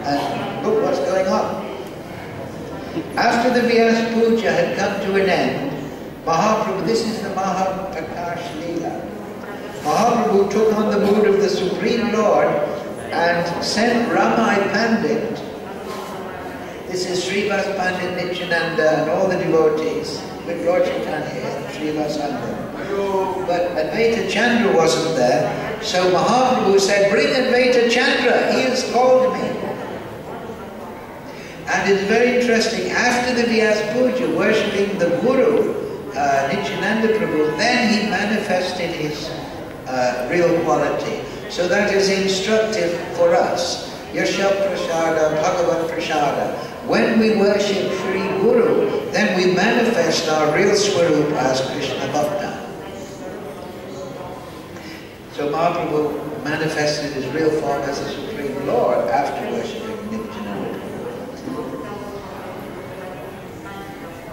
And look what's going on. After the Vyasa Puja had come to an end, Mahaprabhu, this is the Mahaprakash Leela. Mahaprabhu took on the mood of the Supreme Lord and sent Ramai Pandit, this is Srivas Pandit Nityananda and all the devotees, with Lord Chaitanya and Srivas Pandit. But Advaita Chandra wasn't there, so Mahaprabhu said, bring Advaita Chandra, he has called me. And it's very interesting, after the Vyasa Puja, worshipping the Guru, Nityananda Prabhu, then he manifested his real quality. So that is instructive for us. Yasha Prasada, Bhagavat Prasada. When we worship Sri Guru, then we manifest our real Swarup as Krishna Bhakta. So Mahaprabhu manifested his real form as the Supreme Lord after worshipping Nityananda.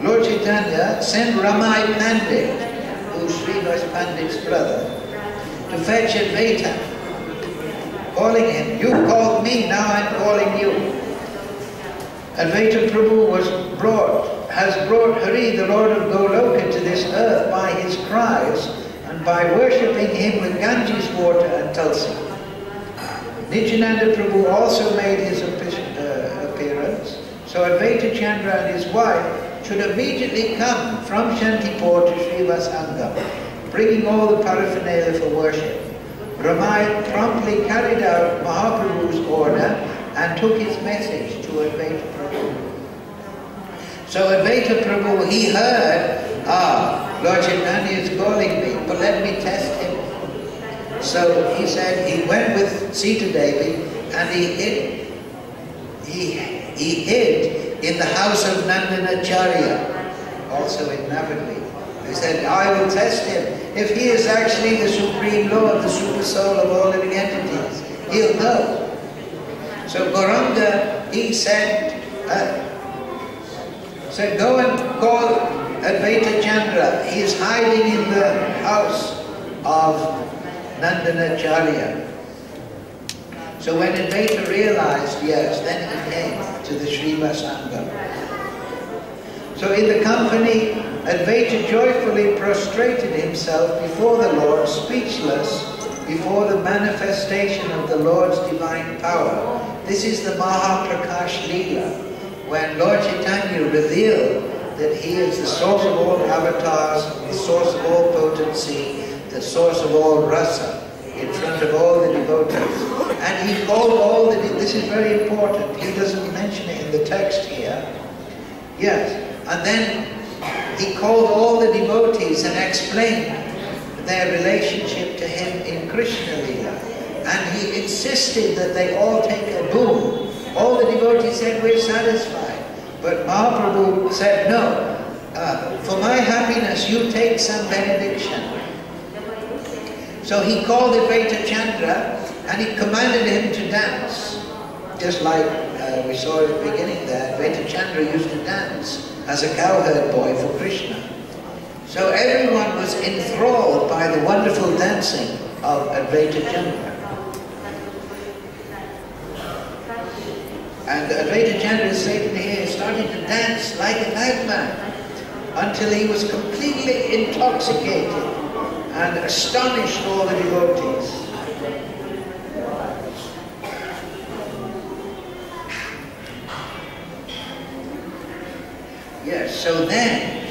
Lord Chaitanya sent Ramai Pandit, who is Srivas Pandit's brother, to fetch Advaita, calling him, you called me, now I'm calling you. Advaita Prabhu has brought Hari, the Lord of Goloka, to this earth by his cries and by worshipping him with Ganges water and Tulsi. Nityananda Prabhu also made his appearance, so Advaita Chandra and his wife should immediately come from Shantipur to Srivas Angam, bringing all the paraphernalia for worship. Ramai promptly carried out Mahaprabhu's order and took his message to Advaita Prabhu. So Advaita Prabhu, he heard, Lord Chaitanya is calling me, but let me test him. So he said, he went with Sita Devi and he hid in the house of Acharya, also in Navadvip. He said, I will test him. If he is actually the Supreme Lord, the Super Soul of all living entities, he'll know. So Gauranga, he said, go and call Advaita Chandra. He is hiding in the house of Acharya. So when Advaita realized, yes, then he came to the Srivas Angam. So in the company, Advaita joyfully prostrated himself before the Lord, speechless, before the manifestation of the Lord's divine power. This is the Mahaprakash Leela, when Lord Chaitanya revealed that he is the source of all avatars, the source of all potency, the source of all rasa, in front of all the devotees. And he called all the, this is very important, he doesn't mention it in the text here. Yes, and then he called all the devotees and explained their relationship to him in Krishna Leela. And he insisted that they all take a boon. All the devotees said, we're satisfied. But Mahaprabhu said, no, for my happiness you take some benediction. So he called Advaita Chandra and he commanded him to dance. Just like we saw at the beginning there, Advaita Chandra used to dance as a cowherd boy for Krishna. So everyone was enthralled by the wonderful dancing of Advaita Chandra. And Advaita Chandra is sitting here, starting to dance like a madman until he was completely intoxicated and astonished all the devotees. Yes, so then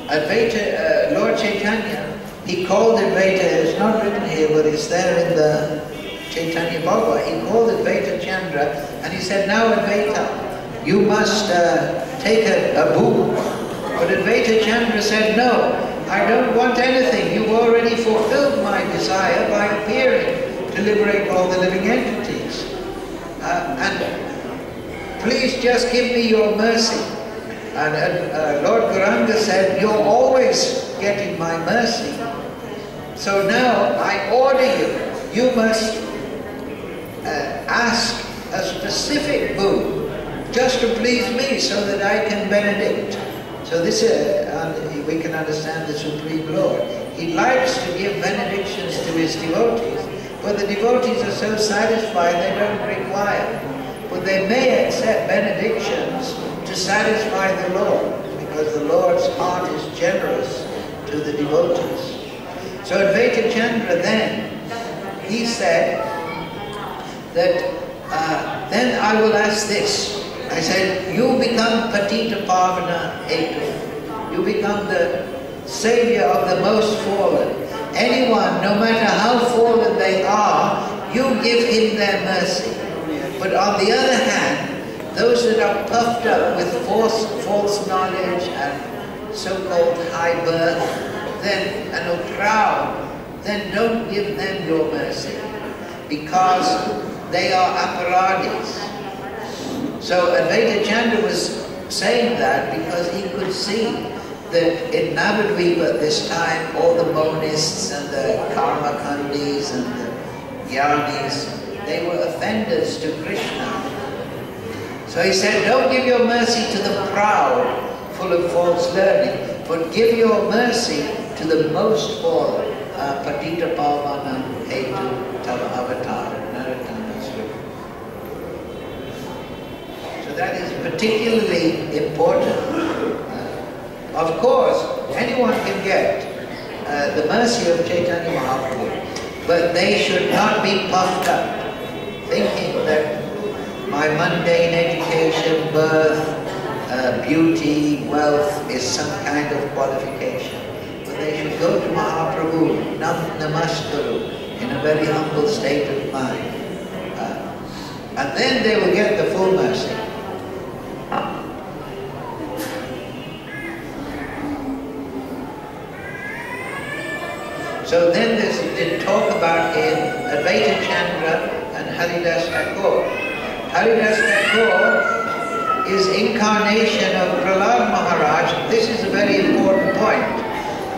Advaita, Lord Chaitanya, he called Advaita, it's not written here, but it's there in the Chaitanya Bhagavad. He called Advaita Chandra and he said, now Advaita, you must take a boon. But Advaita Chandra said, no, I don't want anything. You've already fulfilled my desire by appearing to liberate all the living entities. And please just give me your mercy. And Lord Gauranga said, you're always getting my mercy. So now I order you, you must ask a specific boon just to please me so that I can benedict. So this and we can understand the Supreme Lord. He likes to give benedictions to his devotees, but the devotees are so satisfied they don't require. But they may accept benedictions to satisfy the Lord, because the Lord's heart is generous to the devotees. So Advaita Chandra then, he said that then I will ask this. I said, you become Patita Pavana Hetu. You become the savior of the most fallen. Anyone, no matter how fallen they are, you give him their mercy. But on the other hand, those that are puffed up with false knowledge and so-called high birth, then, and are proud, then don't give them your mercy, because they are aparadis. So Advaita Chandra was saying that because he could see that in Navadvipa at this time, all the monists and the karma kandis and the gyanis, they were offenders to Krishna. So he said, don't give your mercy to the proud, full of false learning, but give your mercy to the most fallen, Patita Pavana Hetu Tava Avatar, Narottama Sri. So that is particularly important. Of course, anyone can get the mercy of Chaitanya Mahaprabhu, but they should not be puffed up, thinking that my mundane education, birth, beauty, wealth is some kind of qualification. But they should go to Mahaprabhu, Namaskaru, in a very humble state of mind. And then they will get the full mercy. So then there's talk about in Advaita Chandra and Haridas Thakur. Haridas Thakur is incarnation of Prahlad Maharaj. This is a very important point.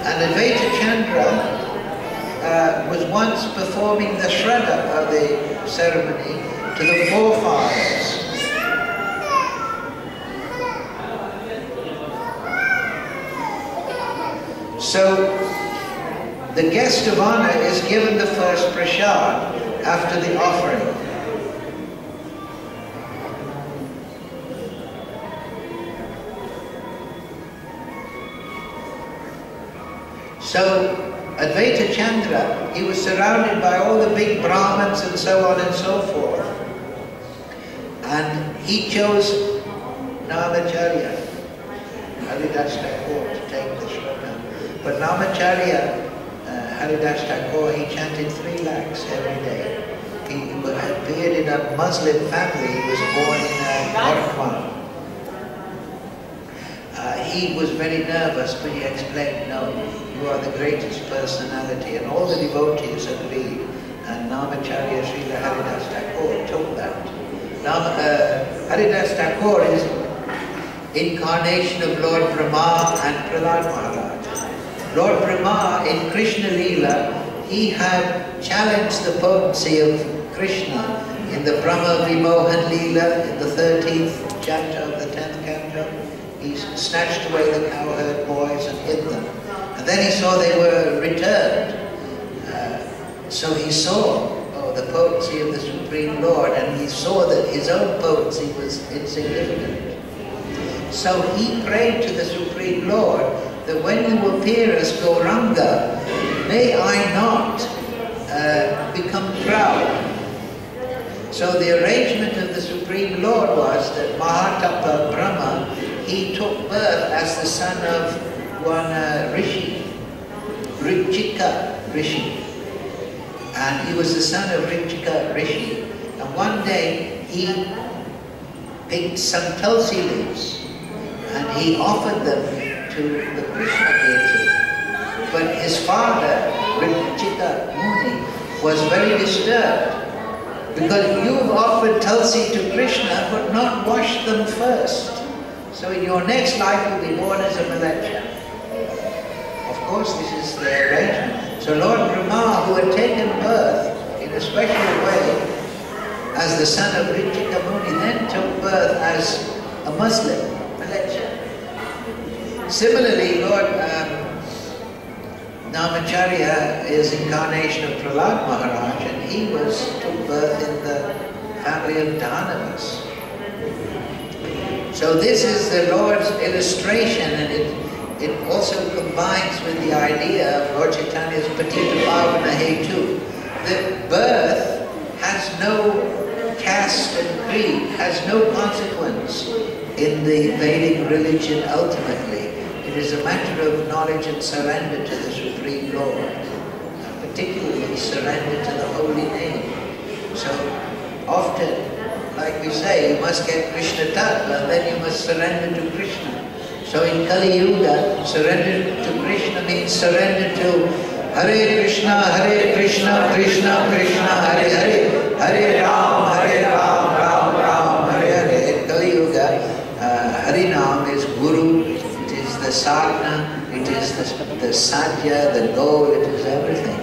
And Advaita Chandra was once performing the Shraddha of the ceremony to the forefathers. So the guest of honor is given the first prasad after the offering. So Advaita Chandra, he was surrounded by all the big Brahmins and so on and so forth. And he chose Namacharya, Haridas Thakur, to take the Shraddha. But Namacharya, Haridas Thakur, he chanted 3 lakhs every day. He appeared in a Muslim family. He was born in Bhardwan. He was very nervous, but he explained, no, you are the greatest personality. And all the devotees agreed. And Namacharya Srila Haridas Thakur took that. Haridas Thakur is incarnation of Lord Brahma and Prahlad Maharaj. Lord Brahma in Krishna Leela, he had challenged the potency of Krishna in the Brahma Vimohan Leela, in the 13th chapter of the 10th canto. He snatched away the cowherd boys and hid them. And then he saw they were returned. So he saw the potency of the Supreme Lord, and he saw that his own potency was insignificant. So he prayed to the Supreme Lord that when you appear as Gauranga, may I not become proud. So the arrangement of the Supreme Lord was that Mahatapa Brahma, he took birth as the son of one Rishi, Richika Rishi. And he was the son of Richika Rishi. And one day he picked some tulsi leaves and he offered them to the Krishna deity. But his father, Richika Muni, was very disturbed because you've offered tulsi to Krishna but not washed them first. So in your next life you'll be born as a millennium. Of course, this is the arrangement. So Lord Brahma, who had taken birth in a special way as the son of Kesidamana, then took birth as a Muslim, millennium. Similarly, Lord Acharya is incarnation of Prahlad Maharaj, and he took birth in the family of Dhanavas. So this is the Lord's illustration, and it also combines with the idea of Lord Chaitanya's Patita Pavana Hetu, that birth has no caste and creed, has no consequence in the Vedic religion ultimately. It is a matter of knowledge and surrender to the Supreme Lord, and particularly surrender to the holy name. So often, like we say, you must get Krishna Tattva, and then you must surrender to Krishna. So in Kali Yuga, surrender to Krishna means surrender to Hare Krishna, Krishna Krishna, Hare Hare, Hare Ram, Ram Ram, Hare Hare. In Kali Yuga, Harinam is Guru, it is the sadhana, it is the sadhya, the goal, it is everything.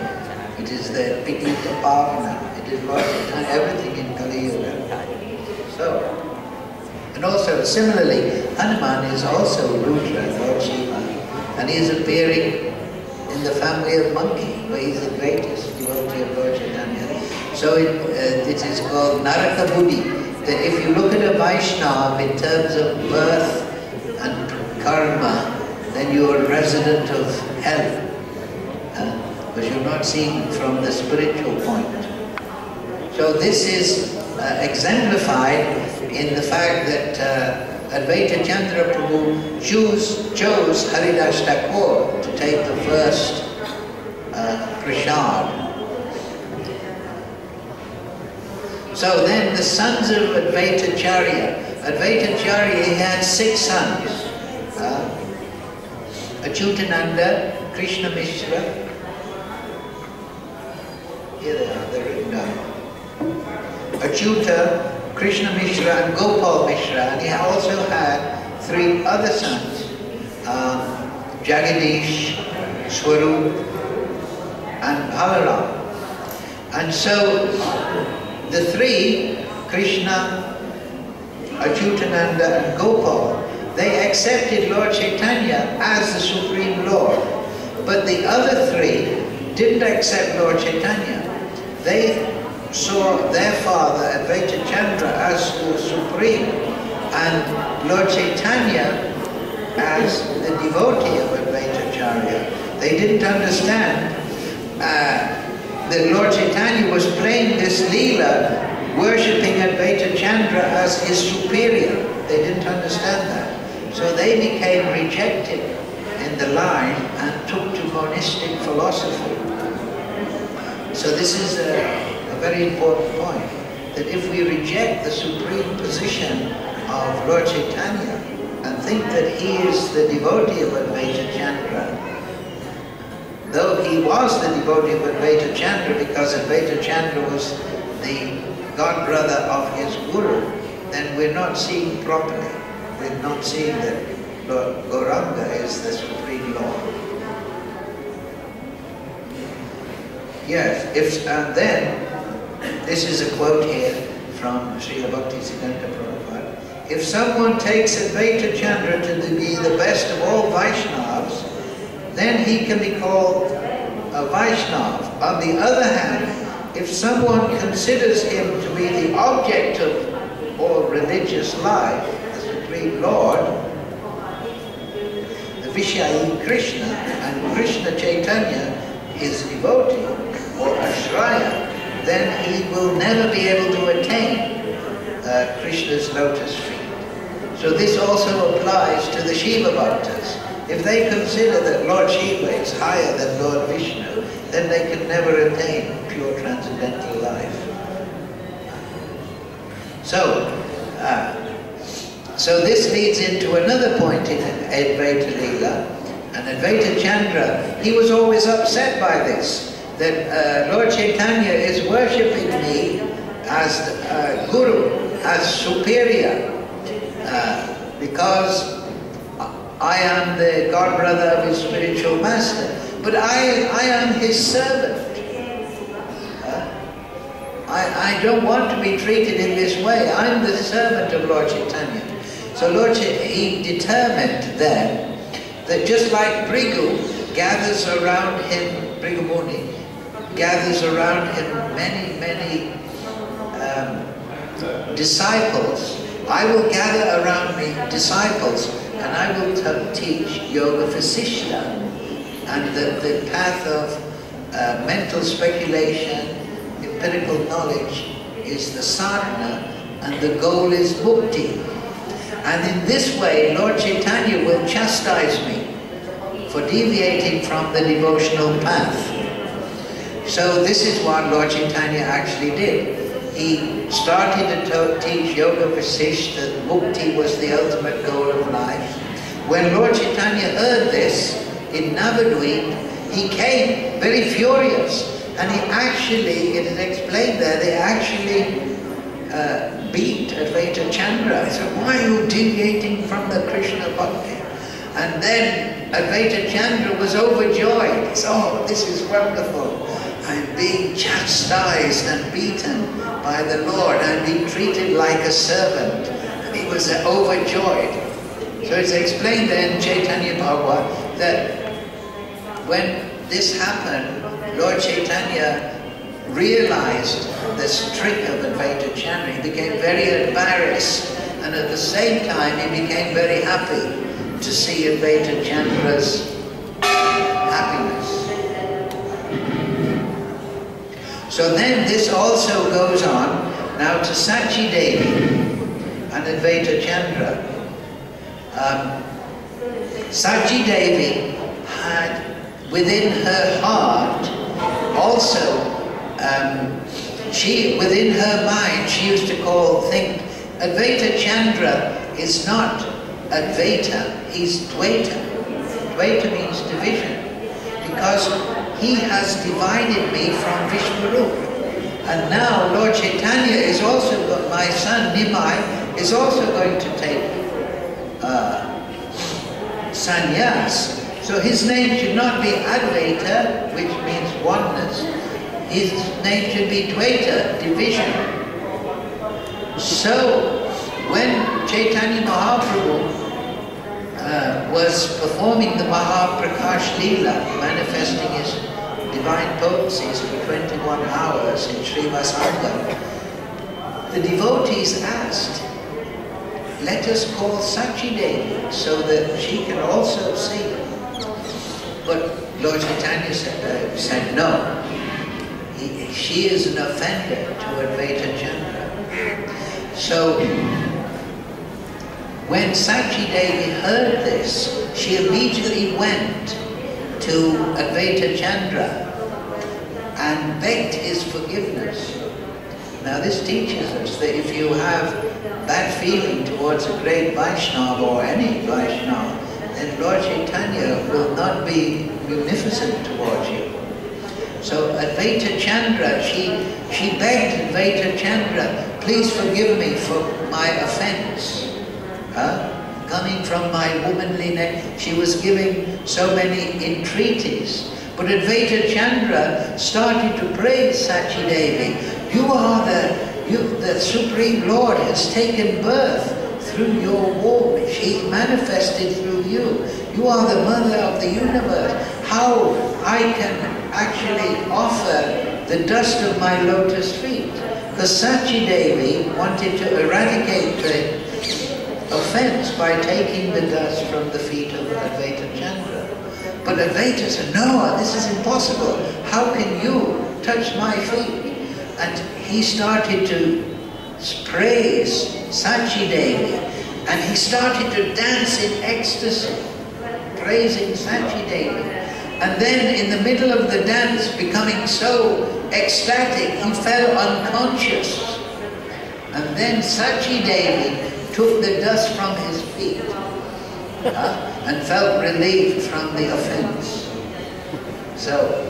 It is the Patita Pavana, it is Lord Chaitanya, everything in Kali Yuga. So, and also similarly, Hanuman is also Rudra, Lord Shiva, and he is appearing in the family of monkey, where he is the greatest devotee of Lord Chaitanya. So it is called Naraka Buddhi, that if you look at a Vaishnava in terms of birth and karma, then you are a resident of hell, because you're not seeing from the spiritual point. So this is exemplified in the fact that Advaita Chandra Prabhu chose Haridas Thakur to take the first prasad. So then the sons of Advaita Acharya, he had 6 sons. Achyutananda, Krishna Mishra, here they are, they're written down. Achyuta, Krishna Mishra and Gopal Mishra, and he also had 3 other sons, Jagadish, Swarup and Balaram. And so the 3, Krishna, Achyutananda and Gopal, they accepted Lord Chaitanya as the Supreme Lord. But the other 3 didn't accept Lord Chaitanya. They saw their father, Advaita Chandra, as the Supreme, and Lord Chaitanya as the devotee of Advaita Acharya. They didn't understand that Lord Chaitanya was playing this Leela, worshipping Advaita Chandra as his superior. They didn't understand that. So they became rejected in the line and took to monistic philosophy. So this is a very important point, that if we reject the supreme position of Lord Chaitanya and think that he is the devotee of Advaita Chandra, though he was the devotee of Advaita Chandra because Advaita Chandra was the god-brother of his guru, then we're not seeing properly. We're not seeing that Lord Gauranga is the Supreme Lord. Yes, and then, this is a quote here from Srila Bhaktisiddhanta Prabhupada. If someone takes Advaita Chandra to be the best of all Vaishnavas, then he can be called a Vaishnava. On the other hand, if someone considers him to be the object of all religious life, the Supreme Lord, the Vishayi Krishna, and Krishna Chaitanya, his devotee, or Ashraya, then he will never be able to attain Krishna's lotus feet. So this also applies to the Shiva Bhaktas. If they consider that Lord Shiva is higher than Lord Vishnu, then they can never attain pure transcendental life. So this leads into another point in Advaita Leela. And Advaita Chandra, he was always upset by this, that Lord Chaitanya is worshipping me as Guru, as superior. because I am the godbrother of his spiritual master, but I am his servant. I don't want to be treated in this way. I'm the servant of Lord Chaitanya. So Lord Chaitanya, he determined then that just like Bhrigu gathers around him, Bhrigu Muni, gathers around him many disciples, I will gather around me disciples and I will teach Yoga Vasishtha and the path of mental speculation, empirical knowledge is the sadhana and the goal is mukti. And in this way Lord Chaitanya will chastise me for deviating from the devotional path. So this is what Lord Chaitanya actually did. He started to teach Yoga Vasishtha, that mukti was the ultimate goal of life. When Lord Chaitanya heard this in Navadvip, he came very furious, and he actually, it is explained there, they actually beat Advaita Chandra. He said, why are you deviating from the Krishna Bhakti? And then Advaita Chandra was overjoyed. He said, oh, this is wonderful. I'm being chastised and beaten by the Lord. I'm being treated like a servant. And he was overjoyed. So it's explained there in Chaitanya Bhagavad that when this happened, Lord Chaitanya realized this trick of Advaita Chandra. He became very embarrassed, and at the same time he became very happy to see Advaita Chandra's happiness. So then this also goes on now to Sachi Devi and Advaita Chandra. Sachi Devi had within her heart also, within her mind, she used to think Advaita Chandra is not Advaita, he's Dvaita. Dvaita means division, because he has divided me from Vishnu. And now Lord Chaitanya is also, my son Nimai, is also going to take sannyas. So his name should not be Advaita, which means oneness. His name should be Dvaita, division. So when Chaitanya Mahaprabhu was performing the Mahaprakash Leela, manifesting his divine potencies for 21 hours in Srivasangam, the devotees asked, let us call Sachi Devi so that she can also see. But Lord Chaitanya said no. She is an offender to Advaita Chandra. So when Sachi Devi heard this, she immediately went to Advaita Chandra and begged his forgiveness. Now this teaches us that if you have bad feeling towards a great Vaishnava or any Vaishnava, then Lord Chaitanya will not be munificent towards you. So Advaita Chandra, she begged Advaita Chandra, please forgive me for my offense. Coming from my womanliness, she was giving so many entreaties. But Advaita Chandra started to praise Sachi Devi. The Supreme Lord has taken birth through your womb. She manifested through you. You are the mother of the universe. How I can actually offer the dust of my lotus feet? Because Sachi Devi wanted to eradicate the offense by taking the dust from the feet of Advaita Chandra. But Advaita said, no, this is impossible. How can you touch my feet? And he started to praise Sachi Devi, and he started to dance in ecstasy, praising Sachi Devi. And then in the middle of the dance, becoming so ecstatic, he fell unconscious. And then Sachi Devi took the dust from his feet and felt relieved from the offense. So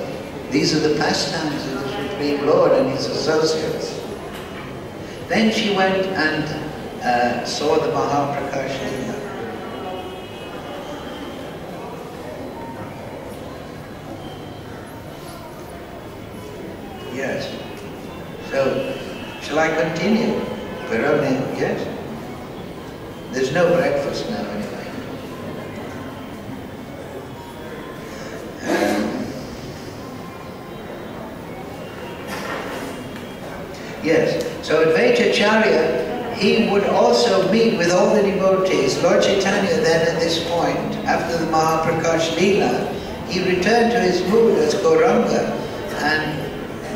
these are the pastimes of the Supreme Lord and his associates. Then she went and saw the Mahaprakash Leela. Yes. So, shall I continue? We're only, yes? There's no breakfast now anyway. Yes, so Advaita Acharya, he would also meet with all the devotees. Lord Chaitanya then at this point, after the Mahaprakash Leela, he returned to his mood as Gauranga, and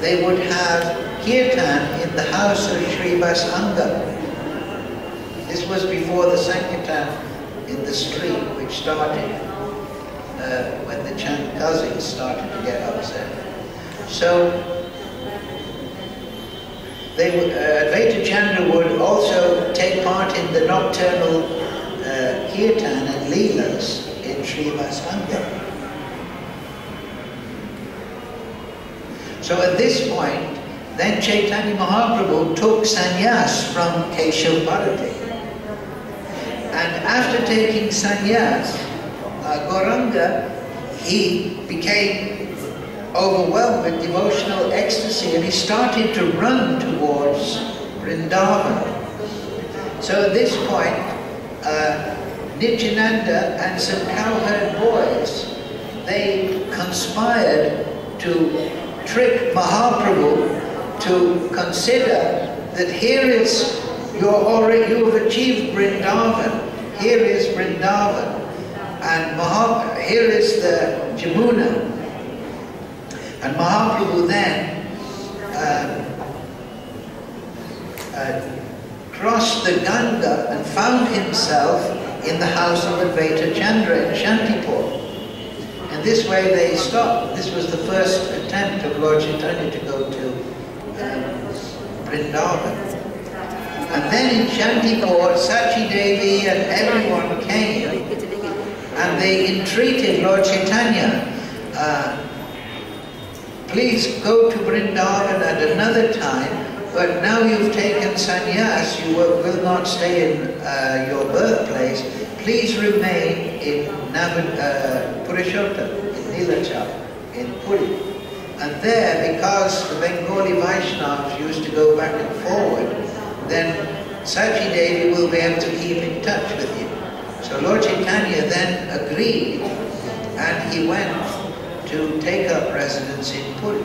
they would have kirtan in the house of Srivas Anga. This was before the Sankirtan in the street, which started when the Chandkazis started to get upset. So, Advaita Chandra would also take part in the nocturnal kirtan and leelas in Srivasanga. So at this point, then Chaitanya Mahaprabhu took sannyas from Keshav Bharati. And after taking sannyas, Gauranga, he became overwhelmed with devotional ecstasy, and he started to run towards Vrindavan. So at this point, Nityananda and some cowherd boys, they conspired to trick Mahaprabhu to consider that here is, you have achieved Vrindavan, here is Vrindavan, and here is the Jamuna. And Mahaprabhu then crossed the Ganga and found himself in the house of Advaita Chandra in Shantipur. And this way they stopped. This was the first attempt of Lord Chaitanya to go to Vrindavan. And then in Shantipur, Sachi Devi and everyone came, and they entreated Lord Chaitanya, please go to Vrindavan at another time, but now you've taken sannyas, you will not stay in your birthplace. Please remain in Purushottam, in Nilachal, in Puri. And there, because the Bengali Vaishnavas used to go back and forward, then Sachi Devi will be able to keep in touch with you. So Lord Chaitanya then agreed, and he went to take up residence in Puri.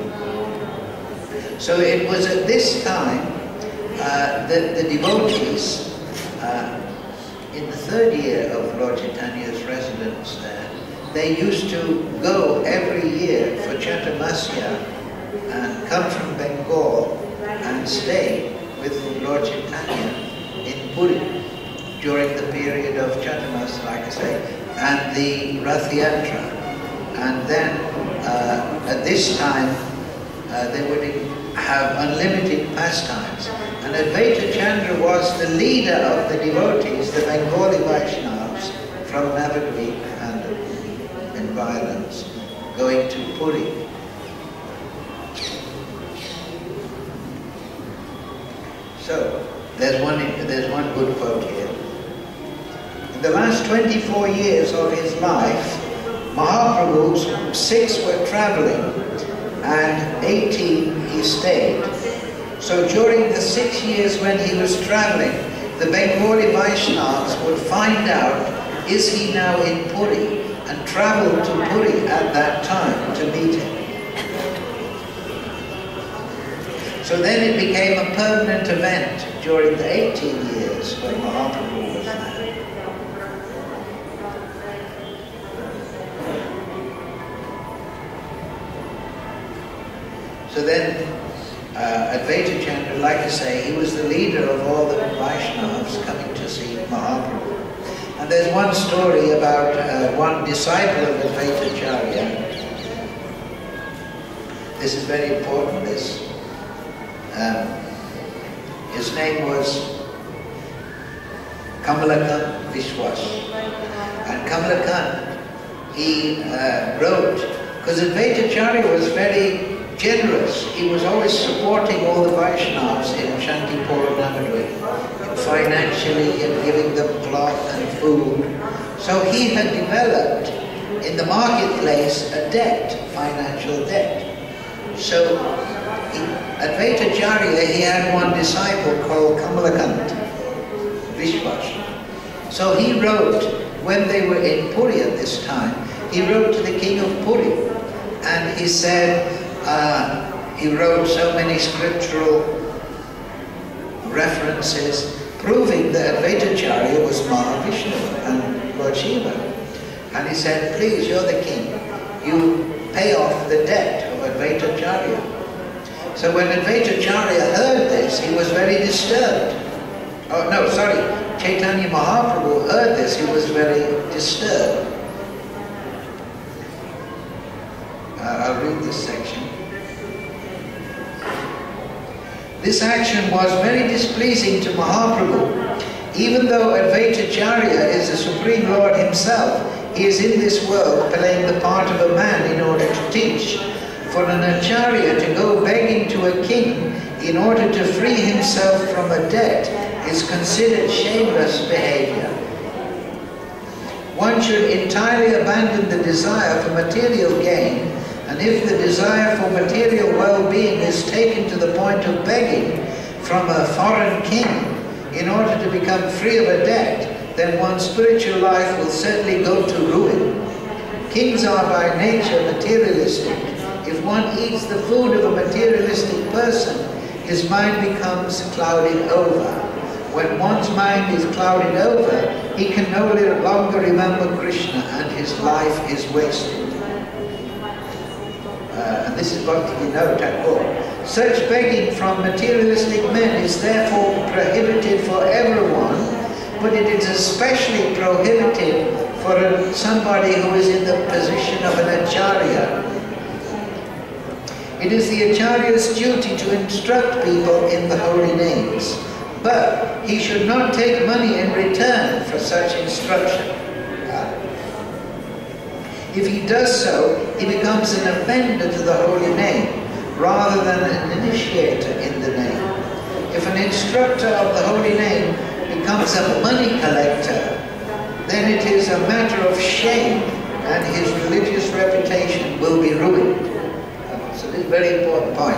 So it was at this time that the devotees, in the third year of Lord Chaitanya's residence there, they used to go every year for Chatumasya and come from Bengal and stay with Lord Chaitanya in Puri during the period of Chatumasya, like I say, and the Rath Yatra. And then at this time they would have unlimited pastimes. And Advaita Chandra was the leader of the devotees, the Bengali Vaishnavas from Navadvip and environs, going to Puri. So there's one good quote here. In the last 24 years of his life, Mahaprabhu's 6 were traveling and 18 he stayed. So during the 6 years when he was traveling, the Bengali Vaishnavas would find out, is he now in Puri, and travel to Puri at that time to meet him. So then it became a permanent event during the 18 years when Mahaprabhu was there. So then, Advaita Chandra, like I say, he was the leader of all the Vaishnavas coming to see Mahaprabhu. And there's one story about one disciple of Advaita Acharya. This is very important, this. His name was Kamalakan Vishwas. And Kamalakan, he wrote, because Advaita Acharya was very generous. He was always supporting all the Vaishnavas in Shantipur and Navadvip, financially and giving them cloth and food. So he had developed in the marketplace a debt, financial debt. So Advaita Acharya, he had one disciple called Kamalakant, Vishwas. So he wrote, when they were in Puri at this time, he wrote to the king of Puri, and he said, he wrote so many scriptural references proving that Advaita Acharya was Mahavishnu and Lord Shiva. And he said, please, you're the king, you pay off the debt of Advaita Acharya. So when Advaita Acharya heard this, he was very disturbed. Oh no, sorry, Chaitanya Mahaprabhu heard this, he was very disturbed. I'll read this section. This action was very displeasing to Mahaprabhu. Even though Advaita Acharya is the Supreme Lord himself, he is in this world playing the part of a man in order to teach. For an Acharya to go begging to a king in order to free himself from a debt is considered shameless behavior. One should entirely abandon the desire for material gain, and if the desire for material well-being is taken to the point of begging from a foreign king in order to become free of a debt, then one's spiritual life will certainly go to ruin. Kings are by nature materialistic. If one eats the food of a materialistic person, his mind becomes clouded over. When one's mind is clouded over, he can no longer remember Krishna and his life is wasted. And this is Bhaktivinoda Thakur. Such begging from materialistic men is therefore prohibited for everyone, but it is especially prohibited for somebody who is in the position of an Acharya. It is the Acharya's duty to instruct people in the holy names, but he should not take money in return for such instruction. If he does so, he becomes an offender to the holy name, rather than an initiator in the name. If an instructor of the holy name becomes a money collector, then it is a matter of shame, and his religious reputation will be ruined. So this is a very important point.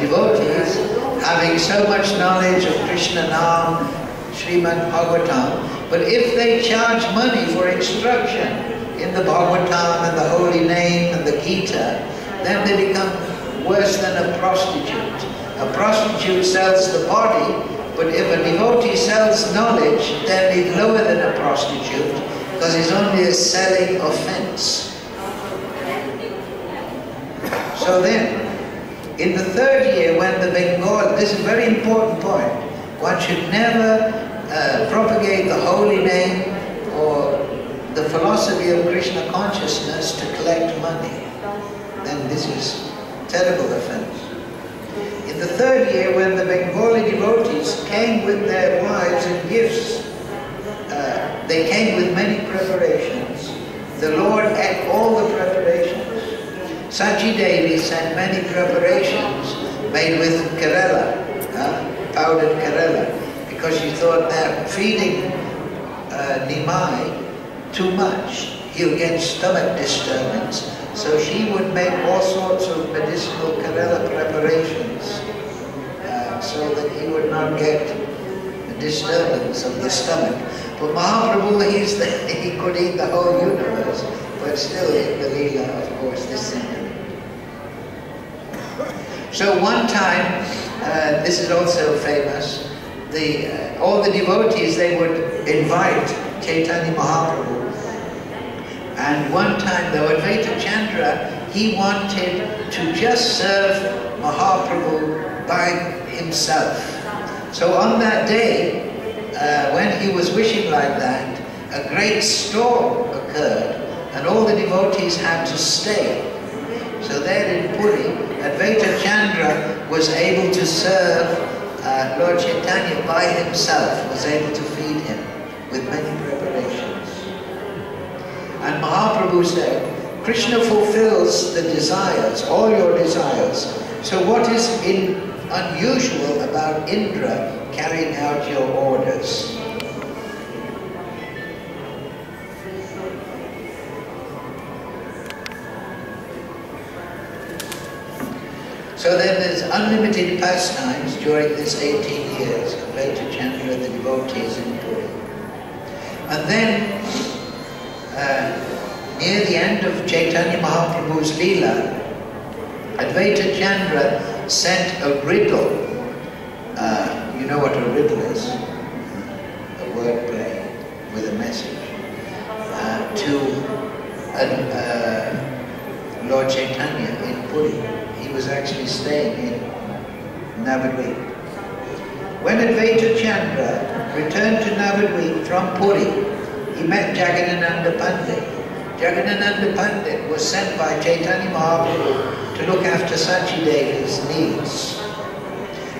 Devotees, having so much knowledge of Krishna Nam, Srimad Bhagavatam, but if they charge money for instruction in the Bhagavatam and the holy name and the Gita, then they become worse than a prostitute. A prostitute sells the body, but if a devotee sells knowledge, then he's lower than a prostitute, because it's only a selling offense. So then, in the third year when the Bengal, this is a very important point, one should never propagate the holy name or the philosophy of Krishna consciousness to collect money. Then this is terrible offense. In the third year when the Bengali devotees came with their wives and gifts, they came with many preparations. The Lord ate all the preparations. Sachi Devi sent many preparations made with Kerala, powdered Kerala, because she thought that feeding Nimai too much, he'll get stomach disturbance. So she would make all sorts of medicinal Kerala preparations so that he would not get a disturbance of the stomach. But Mahaprabhu, he could eat the whole universe, but still in the Leela, of course, this thing. So one time, this is also famous, all the devotees, they would invite Chaitanya Mahaprabhu. And one time, though, Advaita Chandra, he wanted to just serve Mahaprabhu by himself. So on that day, when he was wishing like that, a great storm occurred, and all the devotees had to stay. So there in Puri, Advaita Chandra was able to serve Lord Chaitanya by himself, was able to feed him with many preparations. And Mahaprabhu said, Krishna fulfills the desires, all your desires. So what is unusual about Indra carrying out your orders? So then there's unlimited pastimes during this 18 years, Advaita Chandra, the devotees in Puri. And then, near the end of Chaitanya Mahaprabhu's Leela, Advaita Chandra sent a riddle. You know what a riddle is? A wordplay with a message. To Lord Chaitanya in Puri. He was actually staying in Navadvip. When Advaita Chandra returned to Navadvip from Puri, he met Jagadananda Pandit. Jagadananda Pandit was sent by Chaitanya Mahaprabhu to look after Sachi Devi's needs.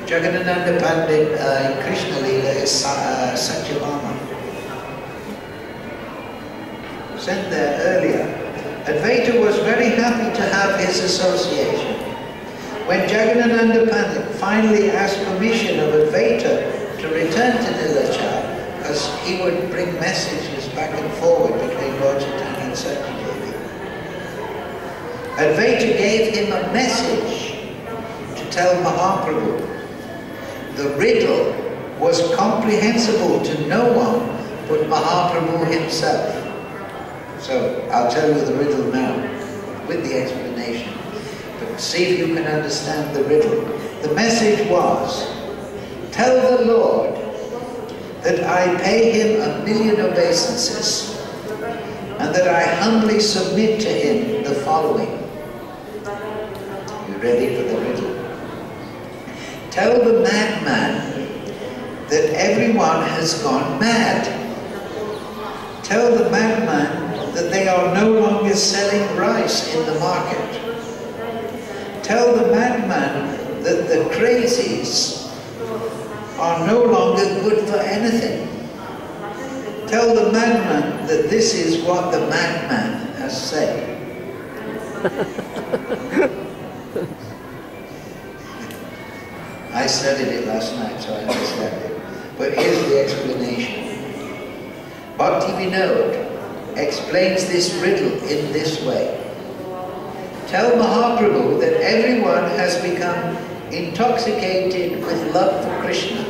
Jagadananda Pandit in Krishna Leela is Satyabhama. Sent there earlier. Advaita was very happy to have his association. When Jagadananda Pandit finally asked permission of Advaita to return to Nilachar, because he would bring messages back and forward between Lord Chaitanya and Sachi Devi, Advaita gave him a message to tell Mahaprabhu. The riddle was comprehensible to no one but Mahaprabhu himself. So I'll tell you the riddle now with the explanation. But see if you can understand the riddle. The message was, tell the Lord that I pay him 1,000,000 obeisances and that I humbly submit to him the following. You ready for the riddle? Tell the madman that everyone has gone mad. Tell the madman that they are no longer selling rice in the market. Tell the madman that the crazies are no longer good for anything. Tell the madman that this is what the madman has said. I studied it last night, so I understand it. But here's the explanation. Bhakti Vinod explains this riddle in this way. Tell Mahaprabhu that everyone has become intoxicated with love for Krishna.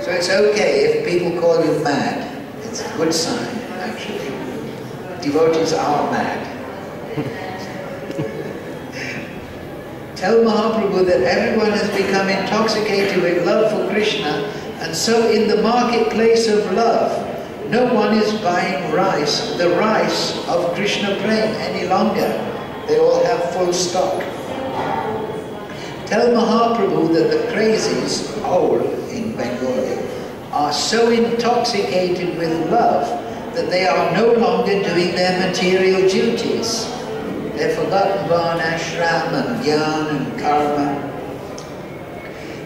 So it's okay if people call you mad. It's a good sign, actually. Devotees are mad. Tell Mahaprabhu that everyone has become intoxicated with love for Krishna, and so in the marketplace of love, no one is buying rice, the rice of Krishna Prem any longer. They all have full stock. Tell Mahaprabhu that the crazies, all in Bengali, are so intoxicated with love that they are no longer doing their material duties. They've forgotten Varna, Ashram and Gyan and Karma.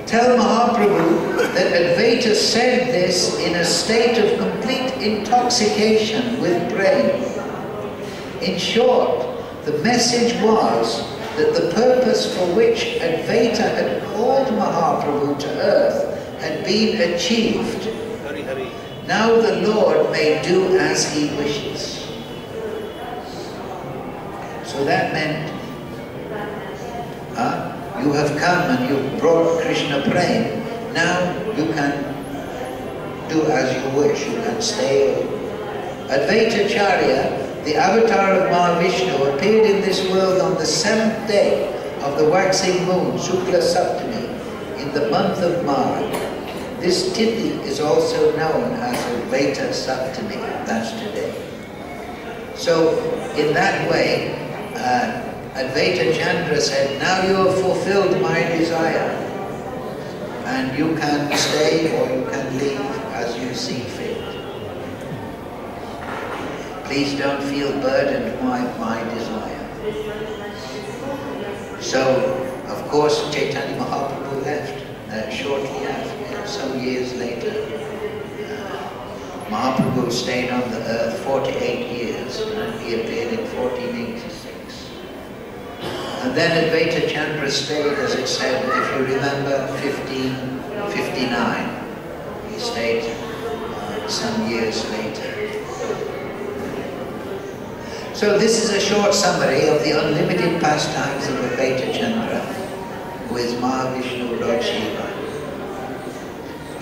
Tell Mahaprabhu that Advaita said this in a state of complete intoxication with prema. In short, the message was that the purpose for which Advaita had called Mahaprabhu to earth had been achieved. Now the Lord may do as he wishes. So that meant, you have come and you brought Krishna Prem. Now you can do as you wish. You can stay. Advaita Acharya, the avatar of Mahavishnu, appeared in this world on the 7th day of the waxing moon, Shukla Saptami, in the month of March. This tithi is also known as Advaita Saptami. That's today. So in that way, Advaita Chandra said, now you have fulfilled my desire, and you can stay or you can leave as you see fit. Please don't feel burdened by my desire. So, of course, Chaitanya Mahaprabhu left shortly after, some years later. Mahaprabhu stayed on the earth 48 years, and he appeared in 1486. And then Advaita Chandra stayed, as it said, if you remember, 1559. He stayed some years later. So this is a short summary of the unlimited pastimes of Advaita Chandra. is Mahavishnu Lord Shiva.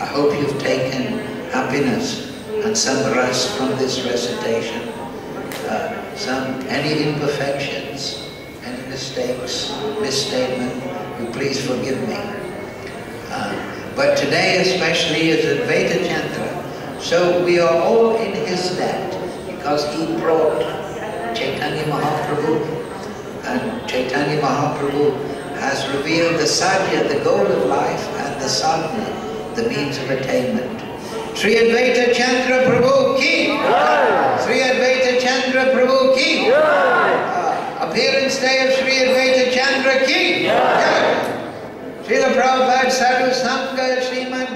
I hope you've taken happiness and some rest from this recitation. Any imperfections, any mistakes, misstatement, you please forgive me. But today especially is Advaita Chandra, so we are all in his debt because he brought Chaitanya Mahaprabhu, and Chaitanya Mahaprabhu has revealed the sadhya, the goal of life, and the sadhana, the means of attainment. Sri Advaita Chandra Prabhu ki! Sri Advaita Chandra Prabhu ki! Appearance day of Sri Advaita Chandra ki! Srila Prabhupada Sadhu Sangha Sriman